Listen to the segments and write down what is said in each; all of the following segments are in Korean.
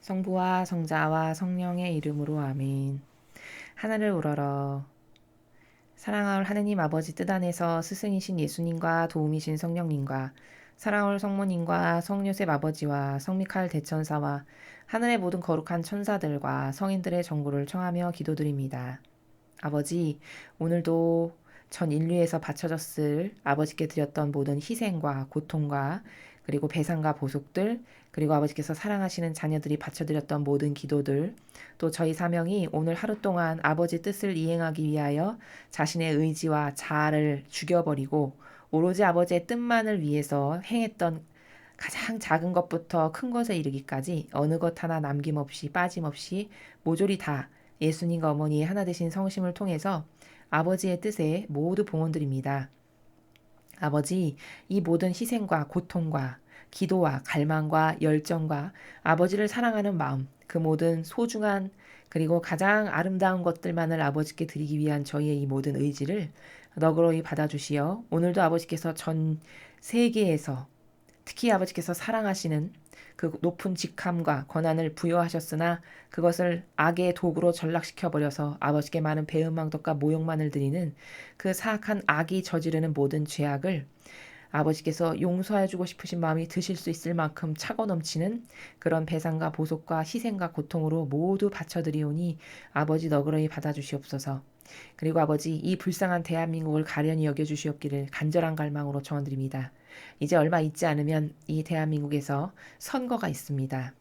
성부와 성자와 성령의 이름으로 아멘. 하늘을 우러러 사랑할 하느님 아버지 뜻 안에서 스승이신 예수님과 도움이신 성령님과 사랑할 성모님과 성요셉 아버지와 성미카엘 대천사와 하늘의 모든 거룩한 천사들과 성인들의 정보를 청하며 기도드립니다. 아버지, 오늘도 전 인류에서 바쳐졌을 아버지께 드렸던 모든 희생과 고통과 그리고 배상과 보속들, 그리고 아버지께서 사랑하시는 자녀들이 바쳐드렸던 모든 기도들, 또 저희 사명이 오늘 하루 동안 아버지 뜻을 이행하기 위하여 자신의 의지와 자아를 죽여버리고 오로지 아버지의 뜻만을 위해서 행했던 가장 작은 것부터 큰 것에 이르기까지 어느 것 하나 남김없이 빠짐없이 모조리 다 예수님과 어머니의 하나 되신 성심을 통해서 아버지의 뜻에 모두 봉헌드립니다. 아버지, 이 모든 희생과 고통과 기도와 갈망과 열정과 아버지를 사랑하는 마음, 그 모든 소중한 그리고 가장 아름다운 것들만을 아버지께 드리기 위한 저희의 이 모든 의지를 너그러이 받아주시어 오늘도 아버지께서 전 세계에서 특히 아버지께서 사랑하시는 그 높은 직함과 권한을 부여하셨으나 그것을 악의 도구로 전락시켜버려서 아버지께 많은 배은망덕과 모욕만을 드리는 그 사악한 악이 저지르는 모든 죄악을 아버지께서 용서해주고 싶으신 마음이 드실 수 있을 만큼 차고 넘치는 그런 배상과 보속과 희생과 고통으로 모두 바쳐드리오니 아버지 너그러이 받아주시옵소서. 그리고 아버지 이 불쌍한 대한민국을 가련히 여겨주시옵기를 간절한 갈망으로 청원드립니다. 이제 얼마 있지 않으면 이 대한민국에서 선거가 있습니다.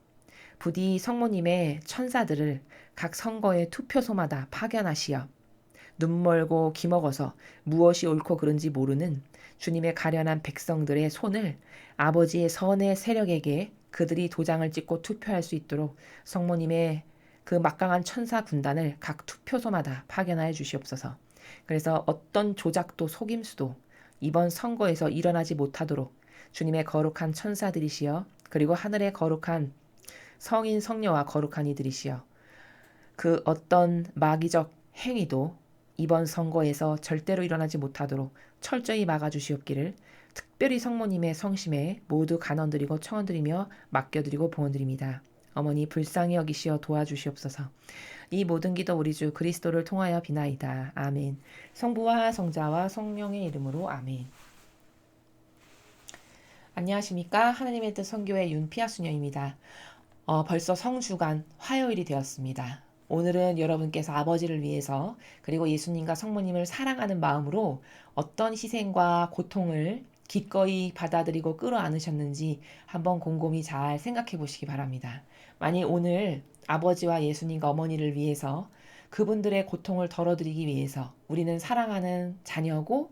부디 성모님의 천사들을 각 선거의 투표소마다 파견하시어 눈 멀고 귀 먹어서 무엇이 옳고 그른지 모르는 주님의 가련한 백성들의 손을 아버지의 선의 세력에게 그들이 도장을 찍고 투표할 수 있도록 성모님의 그 막강한 천사 군단을 각 투표소마다 파견하여 주시옵소서. 그래서 어떤 조작도 속임수도 이번 선거에서 일어나지 못하도록 주님의 거룩한 천사들이시여 그리고 하늘의 거룩한 성인 성녀와 거룩한 이들이시여 그 어떤 마귀적 행위도 이번 선거에서 절대로 일어나지 못하도록 철저히 막아주시옵기를 특별히 성모님의 성심에 모두 간언드리고 청언드리며 맡겨드리고 봉헌드립니다. 어머니 불쌍히 여기시어 도와주시옵소서. 이 모든 기도 우리 주 그리스도를 통하여 비나이다. 아멘. 성부와 성자와 성령의 이름으로 아멘. 안녕하십니까? 하나님의 뜻 선교회 윤피아 수녀입니다. 벌써 성주간 화요일이 되었습니다. 오늘은 여러분께서 아버지를 위해서 그리고 예수님과 성모님을 사랑하는 마음으로 어떤 희생과 고통을 기꺼이 받아들이고 끌어안으셨는지 한번 곰곰이 잘 생각해 보시기 바랍니다. 만일 오늘 아버지와 예수님과 어머니를 위해서 그분들의 고통을 덜어드리기 위해서 우리는 사랑하는 자녀고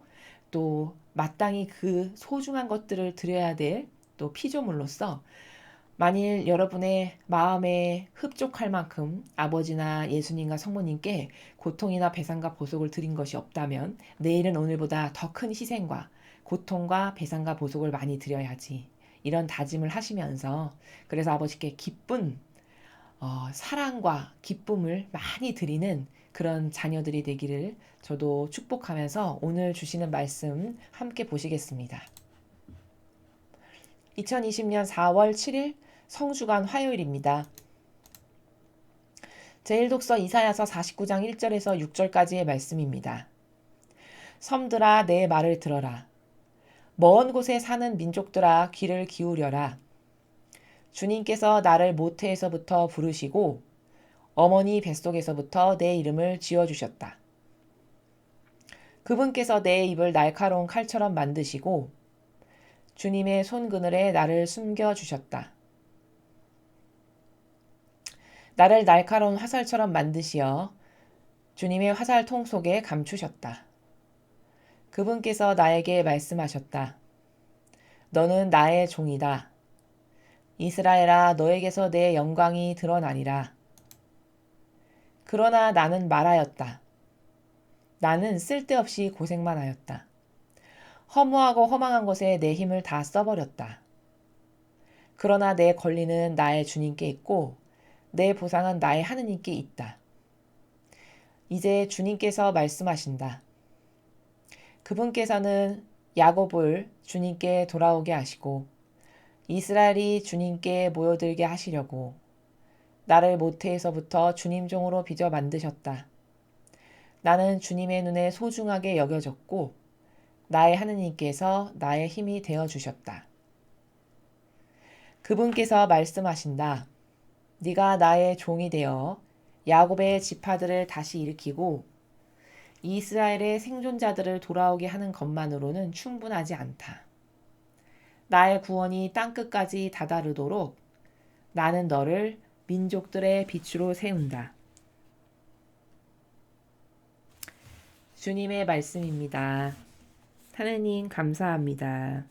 또 마땅히 그 소중한 것들을 드려야 될 또 피조물로서 만일 여러분의 마음에 흡족할 만큼 아버지나 예수님과 성모님께 고통이나 배상과 보속을 드린 것이 없다면 내일은 오늘보다 더 큰 희생과 고통과 배상과 보속을 많이 드려야지. 이런 다짐을 하시면서 그래서 아버지께 기쁜 사랑과 기쁨을 많이 드리는 그런 자녀들이 되기를 저도 축복하면서 오늘 주시는 말씀 함께 보시겠습니다. 2020년 4월 7일 성주간 화요일입니다. 제1독서 이사야서 49장 1절에서 6절까지의 말씀입니다. 섬들아 내 말을 들어라. 먼 곳에 사는 민족들아 귀를 기울여라. 주님께서 나를 모태에서부터 부르시고 어머니 뱃속에서부터 내 이름을 지어주셨다. 그분께서 내 입을 날카로운 칼처럼 만드시고 주님의 손그늘에 나를 숨겨주셨다. 나를 날카로운 화살처럼 만드시어 주님의 화살통 속에 감추셨다. 그분께서 나에게 말씀하셨다. 너는 나의 종이다. 이스라엘아 너에게서 내 영광이 드러나리라. 그러나 나는 말하였다. 나는 쓸데없이 고생만 하였다. 허무하고 허망한 것에 내 힘을 다 써버렸다. 그러나 내 권리는 나의 주님께 있고 내 보상은 나의 하느님께 있다. 이제 주님께서 말씀하신다. 그분께서는 야곱을 주님께 돌아오게 하시고 이스라엘이 주님께 모여들게 하시려고 나를 모태에서부터 주님 종으로 빚어 만드셨다. 나는 주님의 눈에 소중하게 여겨졌고 나의 하느님께서 나의 힘이 되어 주셨다. 그분께서 말씀하신다. 네가 나의 종이 되어 야곱의 지파들을 다시 일으키고 이스라엘의 생존자들을 돌아오게 하는 것만으로는 충분하지 않다. 나의 구원이 땅끝까지 다다르도록 나는 너를 민족들의 빛으로 세운다. 주님의 말씀입니다. 하느님 감사합니다.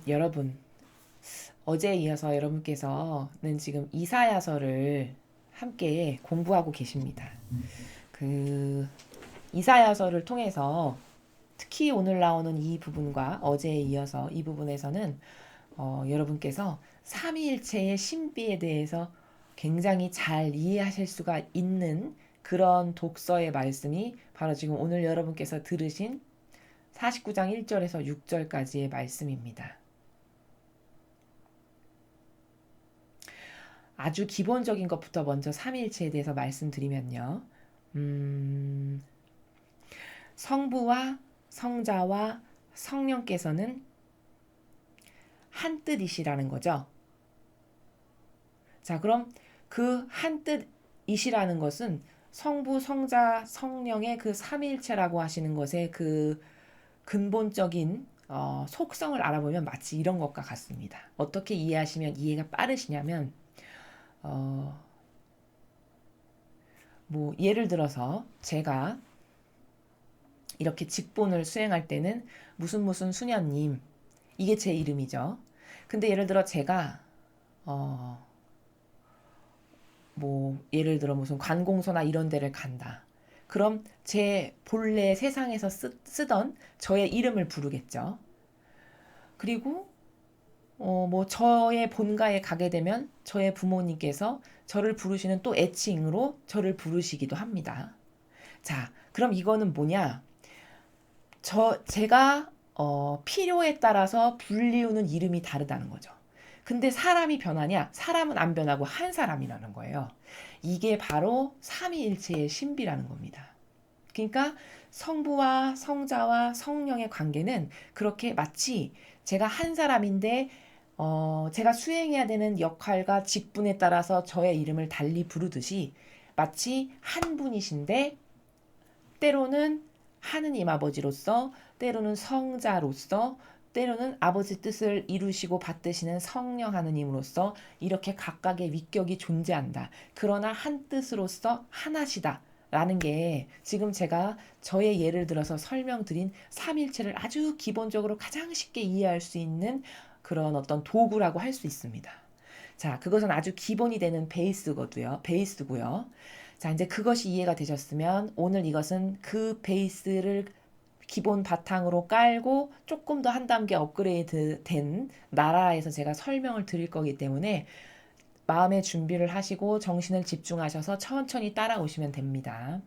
여러분, 어제에 이어서 여러분께서는 지금 이사야서를 함께 공부하고 계십니다. 그 이사야서를 통해서 특히 오늘 나오는 이 부분과 어제에 이어서 이 부분에서는 여러분께서 삼위일체의 신비에 대해서 굉장히 잘 이해하실 수가 있는 그런 독서의 말씀이 바로 지금 오늘 여러분께서 들으신 49장 1절에서 6절까지의 말씀입니다. 아주 기본적인 것부터 먼저 삼위일체에 대해서 말씀드리면요. 성부와 성자와 성령께서는 한 뜻이시라는 거죠. 자, 그럼 그 한 뜻이시라는 것은 성부, 성자, 성령의 그 삼위일체라고 하시는 것의 그 근본적인 속성을 알아보면 마치 이런 것과 같습니다. 어떻게 이해하시면 이해가 빠르시냐면 뭐 예를 들어서 제가 이렇게 직분을 수행할 때는 무슨 수녀님 이게 제 이름이죠. 근데 예를 들어 제가 뭐 예를 들어 무슨 관공서나 이런 데를 간다. 그럼 제 본래 세상에서 쓰던 저의 이름을 부르겠죠. 그리고 뭐 저의 본가에 가게 되면 저의 부모님께서 저를 부르시는 또 애칭으로 저를 부르시기도 합니다. 자, 그럼 이거는 뭐냐? 제가 필요에 따라서 불리우는 이름이 다르다는 거죠. 근데 사람이 변하냐? 사람은 안 변하고 한 사람이라는 거예요. 이게 바로 삼위일체의 신비라는 겁니다. 그러니까 성부와 성자와 성령의 관계는 그렇게 마치 제가 한 사람인데 제가 수행해야 되는 역할과 직분에 따라서 저의 이름을 달리 부르듯이 마치 한 분이신데 때로는 하느님 아버지로서 때로는 성자로서 때로는 아버지 뜻을 이루시고 받드시는 성령 하느님으로서 이렇게 각각의 위격이 존재한다. 그러나 한 뜻으로서 하나시다. 라는 게 지금 제가 저의 예를 들어서 설명드린 삼일체를 아주 기본적으로 가장 쉽게 이해할 수 있는 그런 어떤 도구라고 할 수 있습니다. 자, 그것은 아주 기본이 되는 베이스고요. 자, 이제 그것이 이해가 되셨으면 오늘 이것은 그 베이스를 기본 바탕으로 깔고 조금 더 한 단계 업그레이드 된 나라에서 제가 설명을 드릴 거기 때문에 마음의 준비를 하시고 정신을 집중하셔서 천천히 따라오시면 됩니다.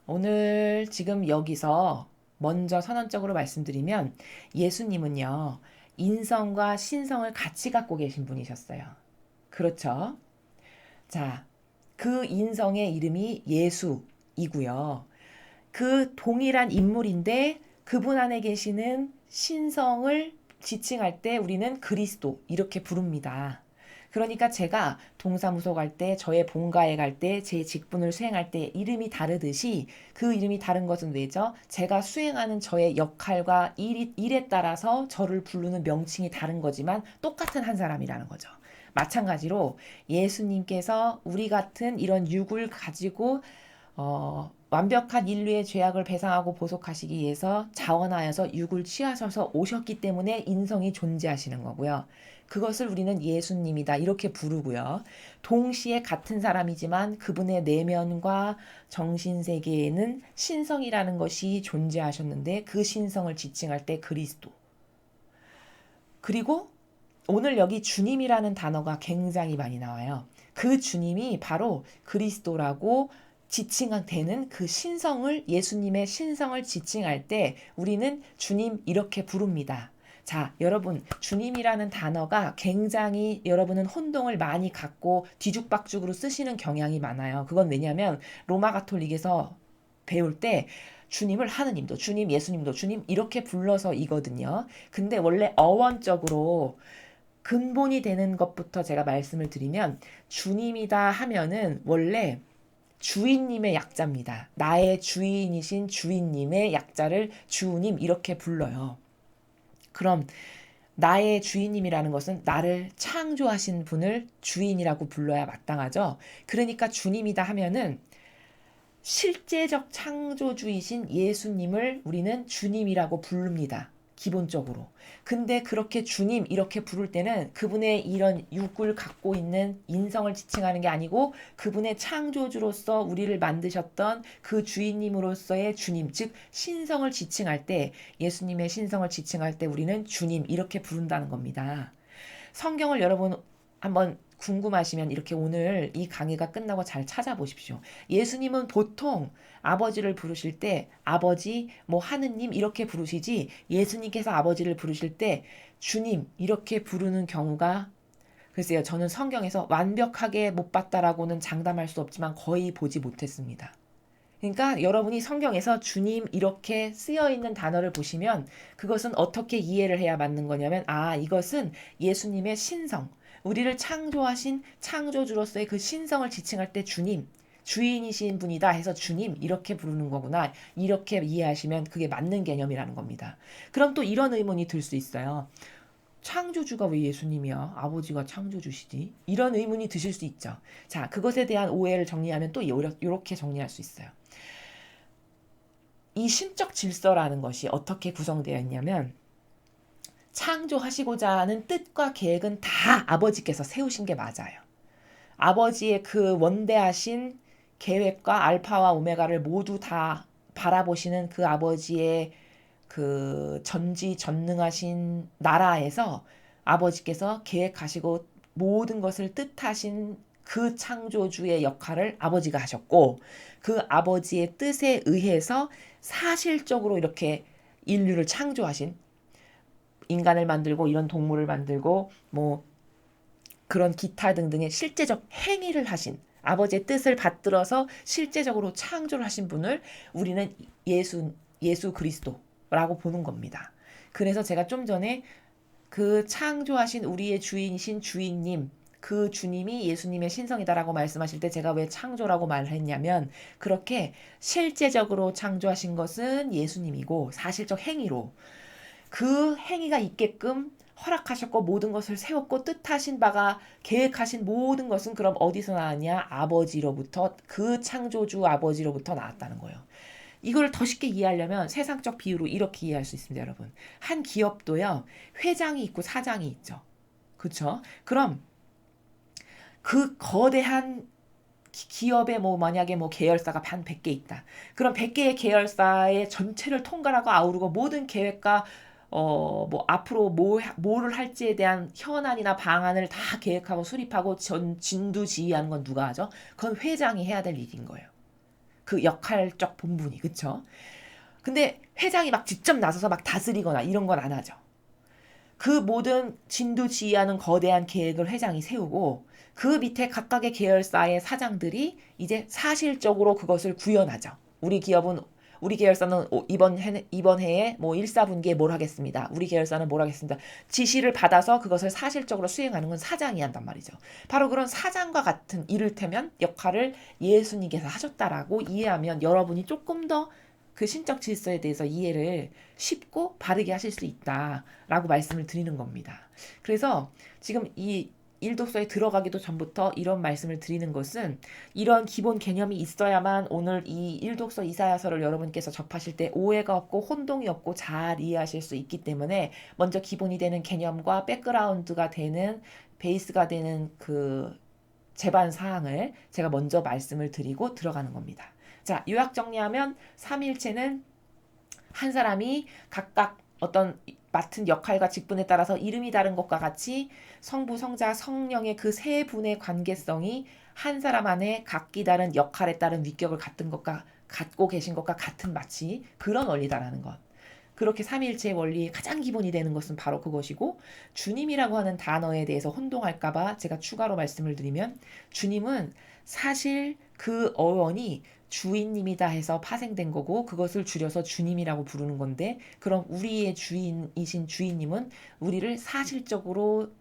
오늘 지금 여기서 먼저 선언적으로 말씀드리면 예수님은요, 인성과 신성을 같이 갖고 계신 분이셨어요. 그렇죠? 자, 그 인성의 이름이 예수이고요. 그 동일한 인물인데 그분 안에 계시는 신성을 지칭할 때 우리는 그리스도 이렇게 부릅니다. 그러니까 제가 동사무소 갈 때, 저의 본가에 갈 때, 제 직분을 수행할 때 이름이 다르듯이 그 이름이 다른 것은 왜죠? 제가 수행하는 저의 역할과 일에 따라서 저를 부르는 명칭이 다른 거지만 똑같은 한 사람이라는 거죠. 마찬가지로 예수님께서 우리 같은 이런 육을 가지고 완벽한 인류의 죄악을 배상하고 보속하시기 위해서 자원하여서 육을 취하셔서 오셨기 때문에 인성이 존재하시는 거고요. 그것을 우리는 예수님이다 이렇게 부르고요. 동시에 같은 사람이지만 그분의 내면과 정신세계에는 신성이라는 것이 존재하셨는데 그 신성을 지칭할 때 그리스도. 그리고 오늘 여기 주님이라는 단어가 굉장히 많이 나와요. 그 주님이 바로 그리스도라고 지칭되는 그 신성을, 예수님의 신성을 지칭할 때 우리는 주님 이렇게 부릅니다. 자, 여러분, 주님이라는 단어가 굉장히 여러분은 혼동을 많이 갖고 뒤죽박죽으로 쓰시는 경향이 많아요. 그건 왜냐면 로마 가톨릭에서 배울 때 주님을 하느님도, 주님, 예수님도, 주님 이렇게 불러서이거든요. 근데 원래 어원적으로 근본이 되는 것부터 제가 말씀을 드리면 주님이다 하면은 원래 주인님의 약자입니다. 나의 주인이신 주인님의 약자를 주님 이렇게 불러요. 그럼 나의 주인님이라는 것은 나를 창조하신 분을 주인이라고 불러야 마땅하죠. 그러니까 주님이다 하면은 실제적 창조주이신 예수님을 우리는 주님이라고 부릅니다. 기본적으로. 근데 그렇게 주님 이렇게 부를 때는 그분의 이런 육을 갖고 있는 인성을 지칭하는 게 아니고 그분의 창조주로서 우리를 만드셨던 그 주인님으로서의 주님, 즉 신성을 지칭할 때, 예수님의 신성을 지칭할 때 우리는 주님 이렇게 부른다는 겁니다. 성경을 여러분 한번 궁금하시면 이렇게 오늘 이 강의가 끝나고 잘 찾아보십시오. 예수님은 보통 아버지를 부르실 때 아버지, 뭐 하느님 이렇게 부르시지, 예수님께서 아버지를 부르실 때 주님 이렇게 부르는 경우가, 글쎄요, 저는 성경에서 완벽하게 못 봤다라고는 장담할 수 없지만 거의 보지 못했습니다. 그러니까 여러분이 성경에서 주님 이렇게 쓰여 있는 단어를 보시면 그것은 어떻게 이해를 해야 맞는 거냐면, 아, 이것은 예수님의 신성, 우리를 창조하신 창조주로서의 그 신성을 지칭할 때 주님, 주인이신 분이다 해서 주님 이렇게 부르는 거구나, 이렇게 이해하시면 그게 맞는 개념이라는 겁니다. 그럼 또 이런 의문이 들 수 있어요. 창조주가 왜 예수님이야? 아버지가 창조주시지? 이런 의문이 드실 수 있죠. 자, 그것에 대한 오해를 정리하면 또 이렇게 정리할 수 있어요. 이 신적 질서라는 것이 어떻게 구성되어 있냐면, 창조하시고자 하는 뜻과 계획은 다 아버지께서 세우신 게 맞아요. 아버지의 그 원대하신 계획과 알파와 오메가를 모두 다 바라보시는 그 아버지의 그 전지전능하신 나라에서 아버지께서 계획하시고 모든 것을 뜻하신 그 창조주의 역할을 아버지가 하셨고, 그 아버지의 뜻에 의해서 사실적으로 이렇게 인류를 창조하신, 인간을 만들고 이런 동물을 만들고 뭐 그런 기타 등등의 실제적 행위를 하신, 아버지의 뜻을 받들어서 실제적으로 창조를 하신 분을 우리는 예수 그리스도라고 보는 겁니다. 그래서 제가 좀 전에 그 창조하신 우리의 주인이신 주인님, 그 주님이 예수님의 신성이다라고 말씀하실 때 제가 왜 창조라고 말했냐면, 그렇게 실제적으로 창조하신 것은 예수님이고 사실적 행위로 그 행위가 있게끔 허락하셨고 모든 것을 세웠고 뜻하신 바가, 계획하신 모든 것은 그럼 어디서 나왔냐? 아버지로부터, 그 창조주 아버지로부터 나왔다는 거예요. 이걸 더 쉽게 이해하려면 세상적 비유로 이렇게 이해할 수 있습니다, 여러분. 한 기업도요, 회장이 있고 사장이 있죠. 그렇죠? 그럼 그 거대한 기업에 뭐 만약에 뭐 계열사가 한 100개 있다. 그럼 100개의 계열사의 전체를 통괄하고 아우르고 모든 계획과 뭐 앞으로 뭐를 할지에 대한 현안이나 방안을 다 계획하고 수립하고 진두지휘하는 건 누가 하죠? 그건 회장이 해야 될 일인 거예요. 그 역할적 본분이, 그쵸? 근데 회장이 막 직접 나서서 막 다스리거나 이런 건 안 하죠. 그 모든 진두지휘하는 거대한 계획을 회장이 세우고 그 밑에 각각의 계열사의 사장들이 이제 사실적으로 그것을 구현하죠. 우리 계열사는 이번 해에 뭐 1, 4분기에 뭘 하겠습니다. 우리 계열사는 뭘 하겠습니다. 지시를 받아서 그것을 사실적으로 수행하는 건 사장이 한단 말이죠. 바로 그런 사장과 같은 이를테면 역할을 예수님께서 하셨다라고 이해하면 여러분이 조금 더 그 신적 질서에 대해서 이해를 쉽고 바르게 하실 수 있다라고 말씀을 드리는 겁니다. 그래서 지금 이 일독서에 들어가기도 전부터 이런 말씀을 드리는 것은, 이런 기본 개념이 있어야만 오늘 이 일독서 이사야서를 여러분께서 접하실 때 오해가 없고 혼동이 없고 잘 이해하실 수 있기 때문에 먼저 기본이 되는 개념과 백그라운드가 되는, 베이스가 되는 그 제반 사항을 제가 먼저 말씀을 드리고 들어가는 겁니다. 자, 요약 정리하면 삼위일체는 한 사람이 각각 어떤 맡은 역할과 직분에 따라서 이름이 다른 것과 같이 성부, 성자, 성령의 그 세 분의 관계성이 한 사람 안에 각기 다른 역할에 따른 위격을 갖고 계신 것과 같은 마치 그런 원리다라는 것. 그렇게 삼위일체의 원리의 가장 기본이 되는 것은 바로 그것이고, 주님이라고 하는 단어에 대해서 혼동할까봐 제가 추가로 말씀을 드리면, 주님은 사실 그 어원이 주인님이다 해서 파생된 거고, 그것을 줄여서 주님이라고 부르는 건데, 그럼 우리의 주인이신 주인님은 우리를 사실적으로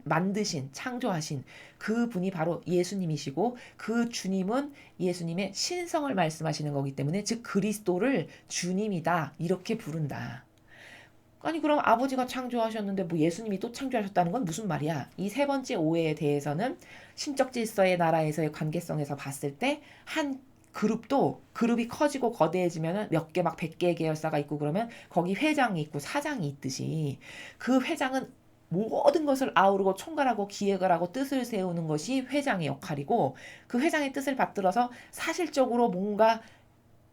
만드신, 창조하신 그 분이 바로 예수님이시고, 그 주님은 예수님의 신성을 말씀하시는 거기 때문에, 즉 그리스도를 주님이다 이렇게 부른다. 아니 그럼 아버지가 창조하셨는데 뭐 예수님이 또 창조하셨다는 건 무슨 말이야? 이 세 번째 오해에 대해서는 신적 질서의 나라에서의 관계성에서 봤을 때 한 그룹이 커지고 거대해지면은 몇 개 막 100개의 계열사가 있고 그러면 거기 회장이 있고 사장이 있듯이, 그 회장은 모든 것을 아우르고 총괄하고 기획을 하고 뜻을 세우는 것이 회장의 역할이고, 그 회장의 뜻을 받들어서 사실적으로 뭔가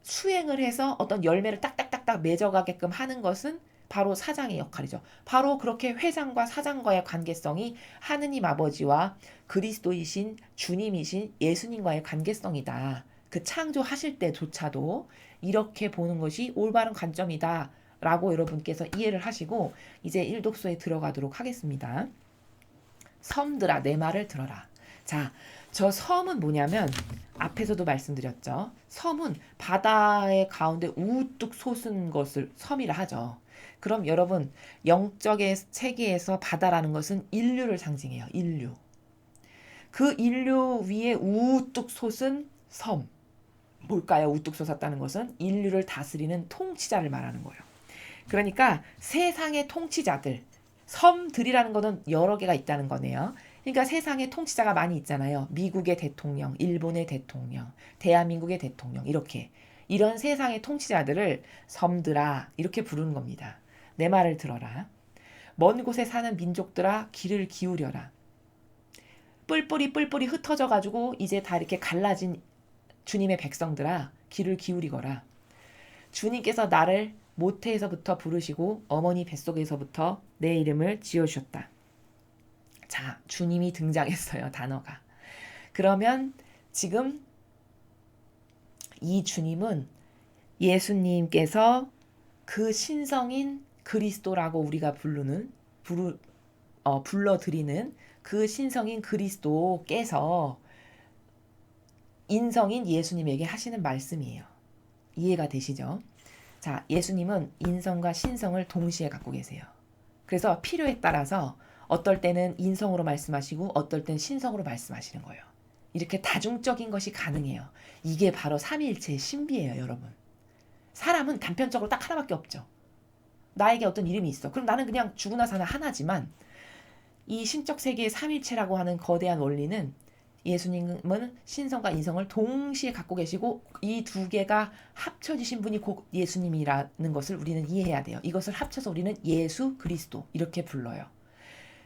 수행을 해서 어떤 열매를 딱딱딱딱 맺어가게끔 하는 것은 바로 사장의 역할이죠. 바로 그렇게 회장과 사장과의 관계성이 하느님 아버지와 그리스도이신 주님이신 예수님과의 관계성이다. 그 창조하실 때조차도 이렇게 보는 것이 올바른 관점이다 라고 여러분께서 이해를 하시고, 이제 일독소에 들어가도록 하겠습니다. 섬들아 내 말을 들어라. 자, 저 섬은 뭐냐면 앞에서도 말씀드렸죠. 섬은 바다의 가운데 우뚝 솟은 것을 섬이라 하죠. 그럼 여러분, 영적의 세계에서 바다라는 것은 인류를 상징해요. 인류. 그 인류 위에 우뚝 솟은 섬. 뭘까요? 우뚝 솟았다는 것은 인류를 다스리는 통치자를 말하는 거예요. 그러니까 세상의 통치자들, 섬들이라는 것은 여러 개가 있다는 거네요. 그러니까 세상에 통치자가 많이 있잖아요. 미국의 대통령, 일본의 대통령, 대한민국의 대통령, 이렇게. 이런 세상의 통치자들을 섬들아 이렇게 부르는 겁니다. 내 말을 들어라. 먼 곳에 사는 민족들아 귀를 기울여라. 뿔뿔이 흩어져 가지고 이제 다 이렇게 갈라진 주님의 백성들아 귀를 기울이거라. 주님께서 나를 모태에서부터 부르시고 어머니 뱃속에서부터 내 이름을 지어주셨다. 자, 주님이 등장했어요. 단어가. 그러면 지금 이 주님은 예수님께서 그 신성인 그리스도라고 우리가 불러드리는 그 신성인 그리스도께서 인성인 예수님에게 하시는 말씀이에요. 이해가 되시죠? 자, 예수님은 인성과 신성을 동시에 갖고 계세요. 그래서 필요에 따라서 어떨 때는 인성으로 말씀하시고 어떨 때는 신성으로 말씀하시는 거예요. 이렇게 다중적인 것이 가능해요. 이게 바로 삼위일체의 신비예요, 여러분. 사람은 단편적으로 딱 하나밖에 없죠. 나에게 어떤 이름이 있어. 그럼 나는 그냥 죽으나 사나 하나지만, 이 신적 세계의 삼위일체라고 하는 거대한 원리는 예수님은 신성과 인성을 동시에 갖고 계시고, 이 두 개가 합쳐지신 분이 곧 예수님이라는 것을 우리는 이해해야 돼요. 이것을 합쳐서 우리는 예수 그리스도 이렇게 불러요.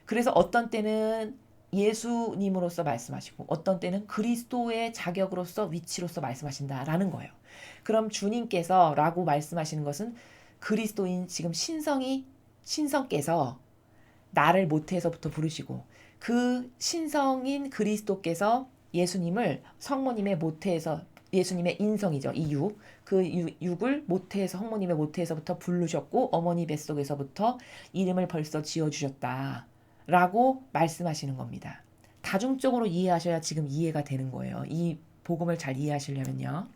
그래서 어떤 때는 예수님으로서 말씀하시고 어떤 때는 그리스도의 자격으로서 위치로서 말씀하신다라는 거예요. 그럼 주님께서 라고 말씀하시는 것은 그리스도인 지금 신성께서 나를 모태에서부터 부르시고, 그 신성인 그리스도께서 예수님을 성모님의 모태에서, 예수님의 인성이죠. 이 육. 그 육을 모태에서, 성모님의 모태에서부터 부르셨고 어머니 뱃속에서부터 이름을 벌써 지어주셨다 라고 말씀하시는 겁니다. 다중적으로 이해하셔야 지금 이해가 되는 거예요. 이 복음을 잘 이해하시려면요.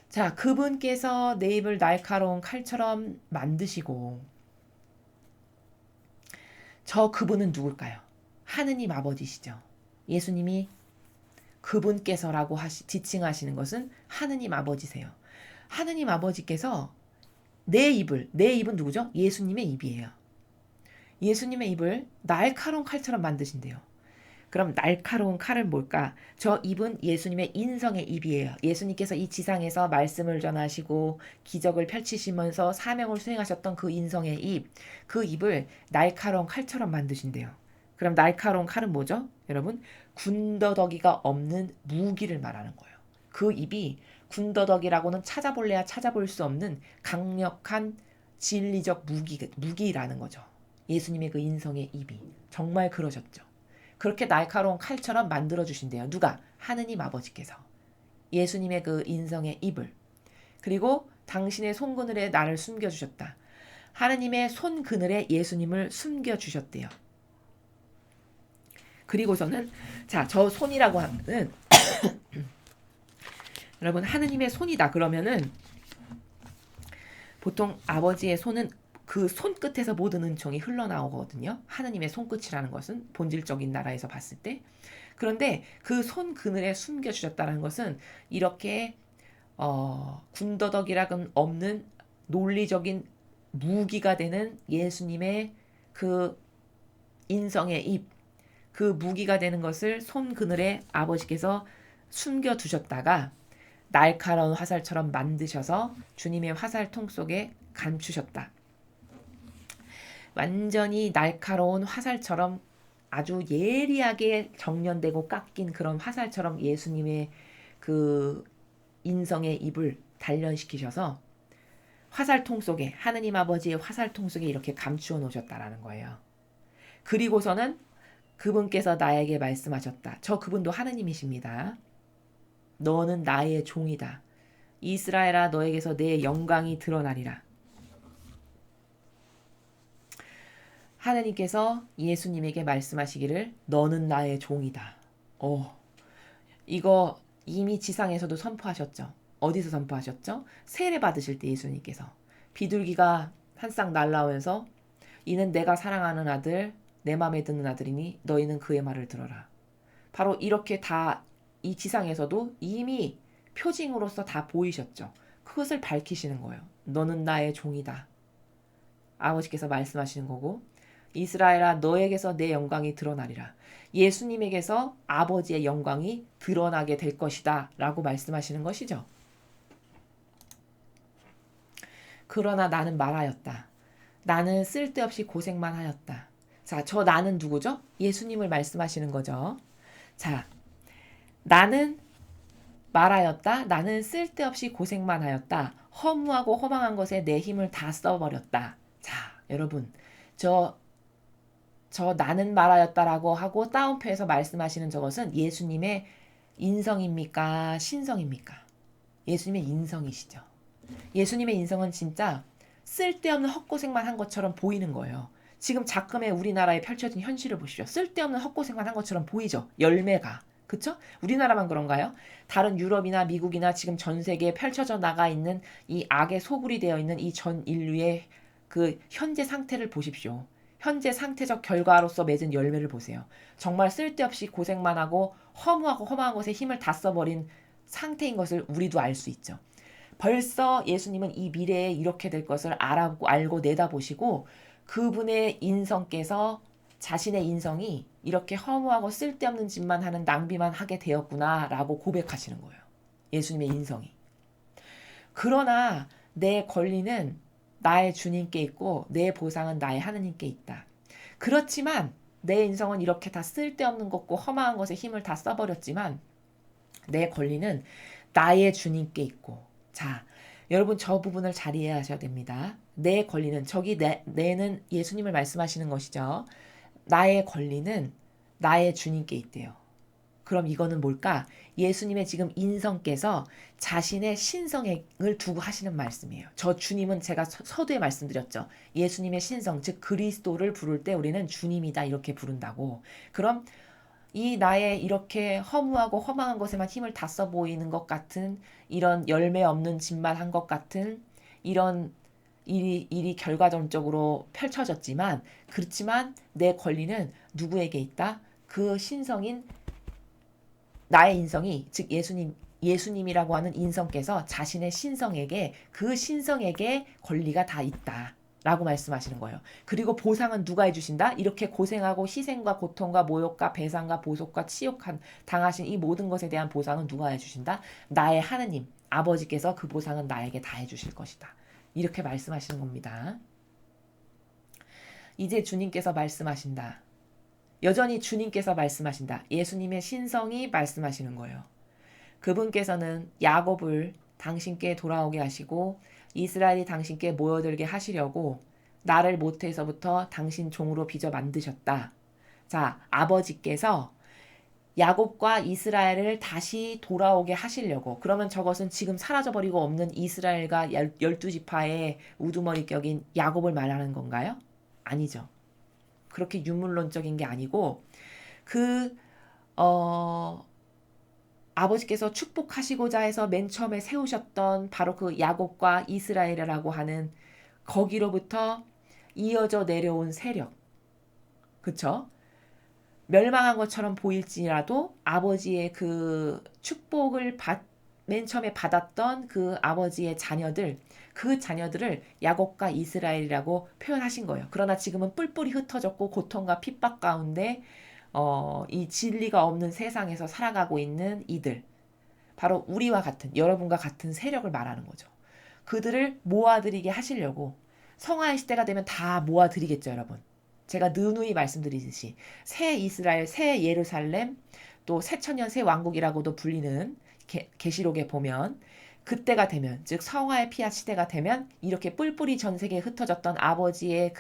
자, 그분께서 내 입을 날카로운 칼처럼 만드시고, 저 그분은 누굴까요? 하느님 아버지시죠. 예수님이 그분께서라고 지칭하시는 것은 하느님 아버지세요. 하느님 아버지께서 내 입은 누구죠? 예수님의 입이에요. 예수님의 입을 날카로운 칼처럼 만드신대요. 그럼 날카로운 칼은 뭘까? 저 입은 예수님의 인성의 입이에요. 예수님께서 이 지상에서 말씀을 전하시고 기적을 펼치시면서 사명을 수행하셨던 그 인성의 입, 그 입을 날카로운 칼처럼 만드신대요. 그럼 날카로운 칼은 뭐죠? 여러분, 군더더기가 없는 무기를 말하는 거예요. 그 입이 군더더기라고는 찾아볼래야 찾아볼 수 없는 강력한 진리적 무기라는 거죠. 예수님의 그 인성의 입이 정말 그러셨죠. 그렇게 날카로운 칼처럼 만들어 주신대요. 누가? 하느님 아버지께서 예수님의 그 인성의 입을. 그리고 당신의 손그늘에 나를 숨겨주셨다. 하느님의 손그늘에 예수님을 숨겨주셨대요. 그리고서는 저 손이라고 하면은 여러분 하느님의 손이다 그러면은 보통 아버지의 손은 그 손끝에서 모든 은총이 흘러나오거든요. 하느님의 손끝이라는 것은 본질적인 나라에서 봤을 때. 그런데 그 손 그늘에 숨겨주셨다는 것은 이렇게 군더더기락은 없는 논리적인 무기가 되는 예수님의 그 인성의 입, 그 무기가 되는 것을 손 그늘에 아버지께서 숨겨두셨다가 날카로운 화살처럼 만드셔서 주님의 화살통 속에 감추셨다. 완전히 날카로운 화살처럼 아주 예리하게 정련되고 깎인 그런 화살처럼 예수님의 그 인성의 입을 단련시키셔서 화살통 속에 하느님 아버지의 화살통 속에 이렇게 감추어 놓으셨다라는 거예요. 그리고서는 그분께서 나에게 말씀하셨다. 저 그분도 하느님이십니다. 너는 나의 종이다. 이스라엘아 너에게서 내 영광이 드러나리라. 하느님께서 예수님에게 말씀하시기를 너는 나의 종이다. 이거 이미 지상에서도 선포하셨죠. 어디서 선포하셨죠? 세례 받으실 때 예수님께서 비둘기가 한 쌍 날라오면서 이는 내가 사랑하는 아들 내 맘에 드는 아들이니 너희는 그의 말을 들어라. 바로 이렇게 다 이 지상에서도 이미 표징으로서 다 보이셨죠. 그것을 밝히시는 거예요. 너는 나의 종이다. 아버지께서 말씀하시는 거고 이스라엘아 너에게서 내 영광이 드러나리라. 예수님에게서 아버지의 영광이 드러나게 될 것이다 라고 말씀하시는 것이죠. 그러나 나는 말하였다. 나는 쓸데없이 고생만 하였다. 저 나는 누구죠? 예수님을 말씀하시는 거죠. 나는 말하였다. 나는 쓸데없이 고생만 하였다. 허무하고 허망한 것에 내 힘을 다 써버렸다. 여러분 저 나는 말하였다라고 하고 따옴표에서 말씀하시는 저것은 예수님의 인성입니까? 신성입니까? 예수님의 인성이시죠. 예수님의 인성은 진짜 쓸데없는 헛고생만 한 것처럼 보이는 거예요. 지금 작금의 우리나라에 펼쳐진 현실을 보십시오. 쓸데없는 헛고생만 한 것처럼 보이죠. 열매가. 그쵸? 우리나라만 그런가요? 다른 유럽이나 미국이나 지금 전 세계에 펼쳐져 나가 있는 이 악의 소굴이 되어 있는 이 전 인류의 그 현재 상태를 보십시오. 현재 상태적 결과로서 맺은 열매를 보세요. 정말 쓸데없이 고생만 하고 허무하고 허망한 것에 힘을 다 써버린 상태인 것을 우리도 알 수 있죠. 벌써 예수님은 이 미래에 이렇게 될 것을 알고 내다보시고 그분의 인성께서 자신의 인성이 이렇게 허무하고 쓸데없는 짓만 하는 낭비만 하게 되었구나 라고 고백하시는 거예요. 예수님의 인성이. 그러나 내 권리는 나의 주님께 있고 내 보상은 나의 하느님께 있다. 그렇지만 내 인성은 이렇게 다 쓸데없는 것고 허망한 것에 힘을 다 써버렸지만 내 권리는 나의 주님께 있고 여러분 저 부분을 잘 이해하셔야 됩니다. 내 권리는 내는 예수님을 말씀하시는 것이죠. 나의 권리는 나의 주님께 있대요. 그럼 이거는 뭘까? 예수님의 지금 인성께서 자신의 신성을 두고 하시는 말씀이에요. 저 주님은 제가 서두에 말씀드렸죠. 예수님의 신성, 즉 그리스도를 부를 때 우리는 주님이다 이렇게 부른다고. 그럼 이 나의 이렇게 허무하고 허망한 것에만 힘을 다 써 보이는 것 같은 이런 열매 없는 짓만 한 것 같은 이런 일이 결과론적으로 펼쳐졌지만 그렇지만 내 권리는 누구에게 있다? 그 신성인 나의 인성이 즉 예수님이라고 하는 인성께서 자신의 그 신성에게 권리가 다 있다. 라고 말씀하시는 거예요. 그리고 보상은 누가 해주신다? 이렇게 고생하고 희생과 고통과 모욕과 배상과 보속과 치욕한 당하신 이 모든 것에 대한 보상은 누가 해주신다? 나의 하느님, 아버지께서 그 보상은 나에게 다 해주실 것이다. 이렇게 말씀하시는 겁니다. 이제 주님께서 말씀하신다. 여전히 주님께서 말씀하신다. 예수님의 신성이 말씀하시는 거예요. 그분께서는 야곱을 당신께 돌아오게 하시고 이스라엘이 당신께 모여들게 하시려고 나를 모태에서부터 당신 종으로 빚어 만드셨다. 자, 아버지께서 야곱과 이스라엘을 다시 돌아오게 하시려고. 그러면 저것은 지금 사라져버리고 없는 이스라엘과 12지파의 우두머리 격인 야곱을 말하는 건가요? 아니죠. 그렇게 유물론적인 게 아니고 그 아버지께서 축복하시고자 해서 맨 처음에 세우셨던 바로 그 야곱과 이스라엘이라고 하는 거기로부터 이어져 내려온 세력. 그쵸? 멸망한 것처럼 보일지라도 아버지의 그 축복을 맨 처음에 받았던 그 아버지의 자녀들, 그 자녀들을 야곱과 이스라엘이라고 표현하신 거예요. 그러나 지금은 뿔뿔이 흩어졌고 고통과 핍박 가운데 이 진리가 없는 세상에서 살아가고 있는 이들, 바로 우리와 같은, 여러분과 같은 세력을 말하는 거죠. 그들을 모아들이게 하시려고 성화의 시대가 되면 다 모아들이겠죠, 여러분. 제가 누누이 말씀드리듯이 새 이스라엘, 새 예루살렘, 또 새천년 새 왕국이라고도 불리는 계시록에 보면 그때가 되면, 즉 성화의 피앗 시대가 되면 이렇게 뿔뿔이 전 세계에 흩어졌던 아버지의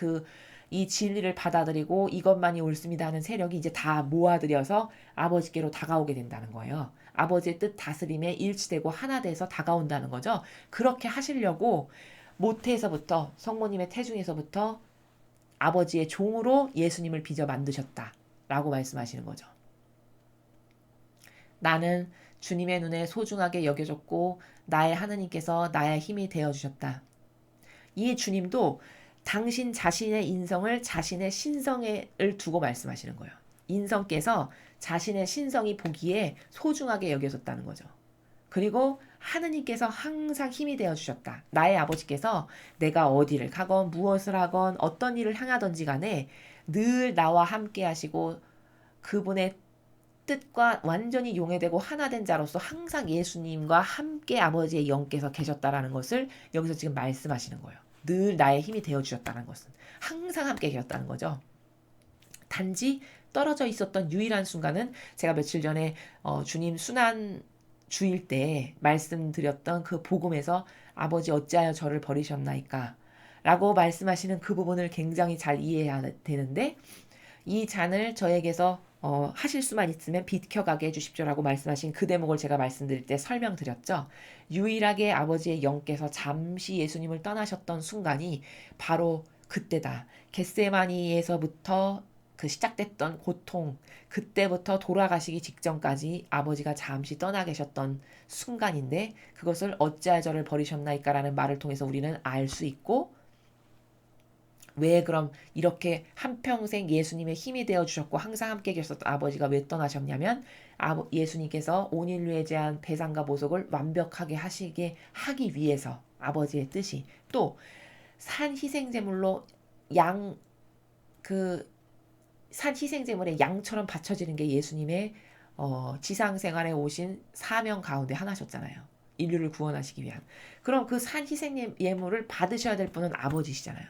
이 진리를 받아들이고 이것만이 옳습니다 하는 세력이 이제 다 모아들여서 아버지께로 다가오게 된다는 거예요. 아버지의 뜻 다스림에 일치되고 하나 돼서 다가온다는 거죠. 그렇게 하시려고 모태에서부터, 성모님의 태중에서부터 아버지의 종으로 예수님을 빚어 만드셨다라고 말씀하시는 거죠. 나는 주님의 눈에 소중하게 여겨졌고 나의 하느님께서 나의 힘이 되어주셨다. 이 주님도 당신 자신의 인성을 자신의 신성을 두고 말씀하시는 거예요. 인성께서 자신의 신성이 보기에 소중하게 여겨졌다는 거죠. 그리고 하느님께서 항상 힘이 되어주셨다. 나의 아버지께서 내가 어디를 가건 무엇을 하건 어떤 일을 향하던지 간에 늘 나와 함께 하시고 그분의 뜻과 완전히 용해되고 하나 된 자로서 항상 예수님과 함께 아버지의 영께서 계셨다라는 것을 여기서 지금 말씀하시는 거예요. 늘 나의 힘이 되어주셨다는 것은 항상 함께 계셨다는 거죠. 단지 떨어져 있었던 유일한 순간은 제가 며칠 전에 주님 순환 주일 때 말씀드렸던 그 복음에서 아버지 어찌하여 저를 버리셨나이까 라고 말씀하시는 그 부분을 굉장히 잘 이해해야 되는데, 이 잔을 저에게서 하실 수만 있으면 비켜가게 해주십시오라고 말씀하신 그 대목을 제가 말씀드릴 때 설명드렸죠. 유일하게 아버지의 영께서 잠시 예수님을 떠나셨던 순간이 바로 그때다. 겟세마니에서부터 그 시작됐던 고통, 그때부터 돌아가시기 직전까지 아버지가 잠시 떠나 계셨던 순간인데, 그것을 어찌하여 저를 버리셨나이까라는 말을 통해서 우리는 알 수 있고, 왜 그럼 이렇게 한평생 예수님의 힘이 되어주셨고 항상 함께 계셨던 아버지가 왜 떠나셨냐면, 예수님께서 온 인류에 대한 배상과 보속을 완벽하게 하기 위해서 아버지의 뜻이, 또 산 희생제물로 산 희생제물의 양처럼 바쳐지는 게 예수님의 지상생활에 오신 사명 가운데 하나셨잖아요. 인류를 구원하시기 위한. 그럼 그 산 희생 예물을 받으셔야 될 분은 아버지시잖아요.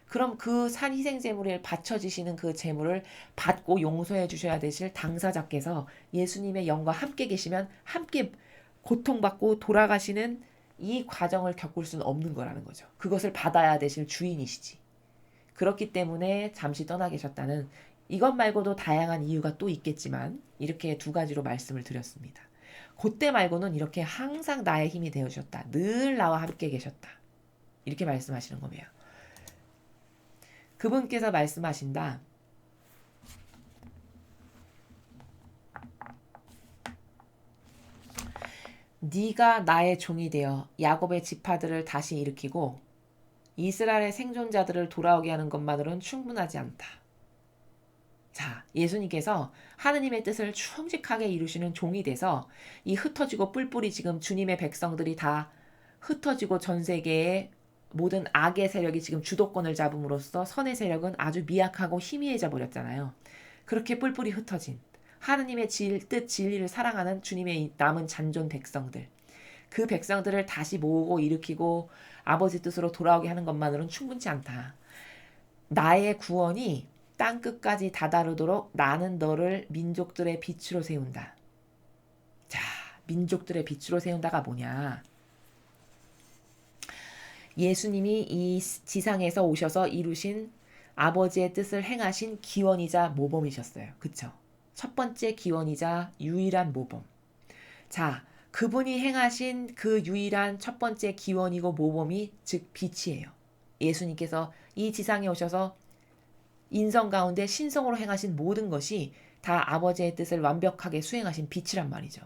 그럼 그 산 희생 제물에 바쳐지시는 그 제물을 받고 용서해 주셔야 되실 당사자께서 예수님의 영과 함께 계시면 함께 고통받고 돌아가시는 이 과정을 겪을 수는 없는 거라는 거죠. 그것을 받아야 되실 주인이시지. 그렇기 때문에 잠시 떠나 계셨다는, 이것 말고도 다양한 이유가 또 있겠지만 이렇게 두 가지로 말씀을 드렸습니다. 그때 말고는 이렇게 항상 나의 힘이 되어주셨다. 늘 나와 함께 계셨다. 이렇게 말씀하시는 거예요. 그분께서 말씀하신다. 네가 나의 종이 되어 야곱의 지파들을 다시 일으키고 이스라엘의 생존자들을 돌아오게 하는 것만으로는 충분하지 않다. 자, 예수님께서 하느님의 뜻을 충직하게 이루시는 종이 돼서 이 흩어지고 뿔뿔이 지금 주님의 백성들이 다 흩어지고 전 세계의 모든 악의 세력이 지금 주도권을 잡음으로써 선의 세력은 아주 미약하고 희미해져 버렸잖아요. 그렇게 뿔뿔이 흩어진 하느님의 뜻 진리를 사랑하는 주님의 남은 잔존 백성들, 그 백성들을 다시 모으고 일으키고 아버지 뜻으로 돌아오게 하는 것만으로는 충분치 않다. 나의 구원이 땅끝까지 다다르도록 나는 너를 민족들의 빛으로 세운다. 자, 민족들의 빛으로 세운다가 뭐냐? 예수님이 이 지상에서 오셔서 이루신 아버지의 뜻을 행하신 기원이자 모범이셨어요. 그쵸? 첫 번째 기원이자 유일한 모범. 자, 그분이 행하신 그 유일한 첫 번째 기원이고 모범이 즉 빛이에요. 예수님께서 이 지상에 오셔서 인성 가운데 신성으로 행하신 모든 것이 다 아버지의 뜻을 완벽하게 수행하신 빛이란 말이죠.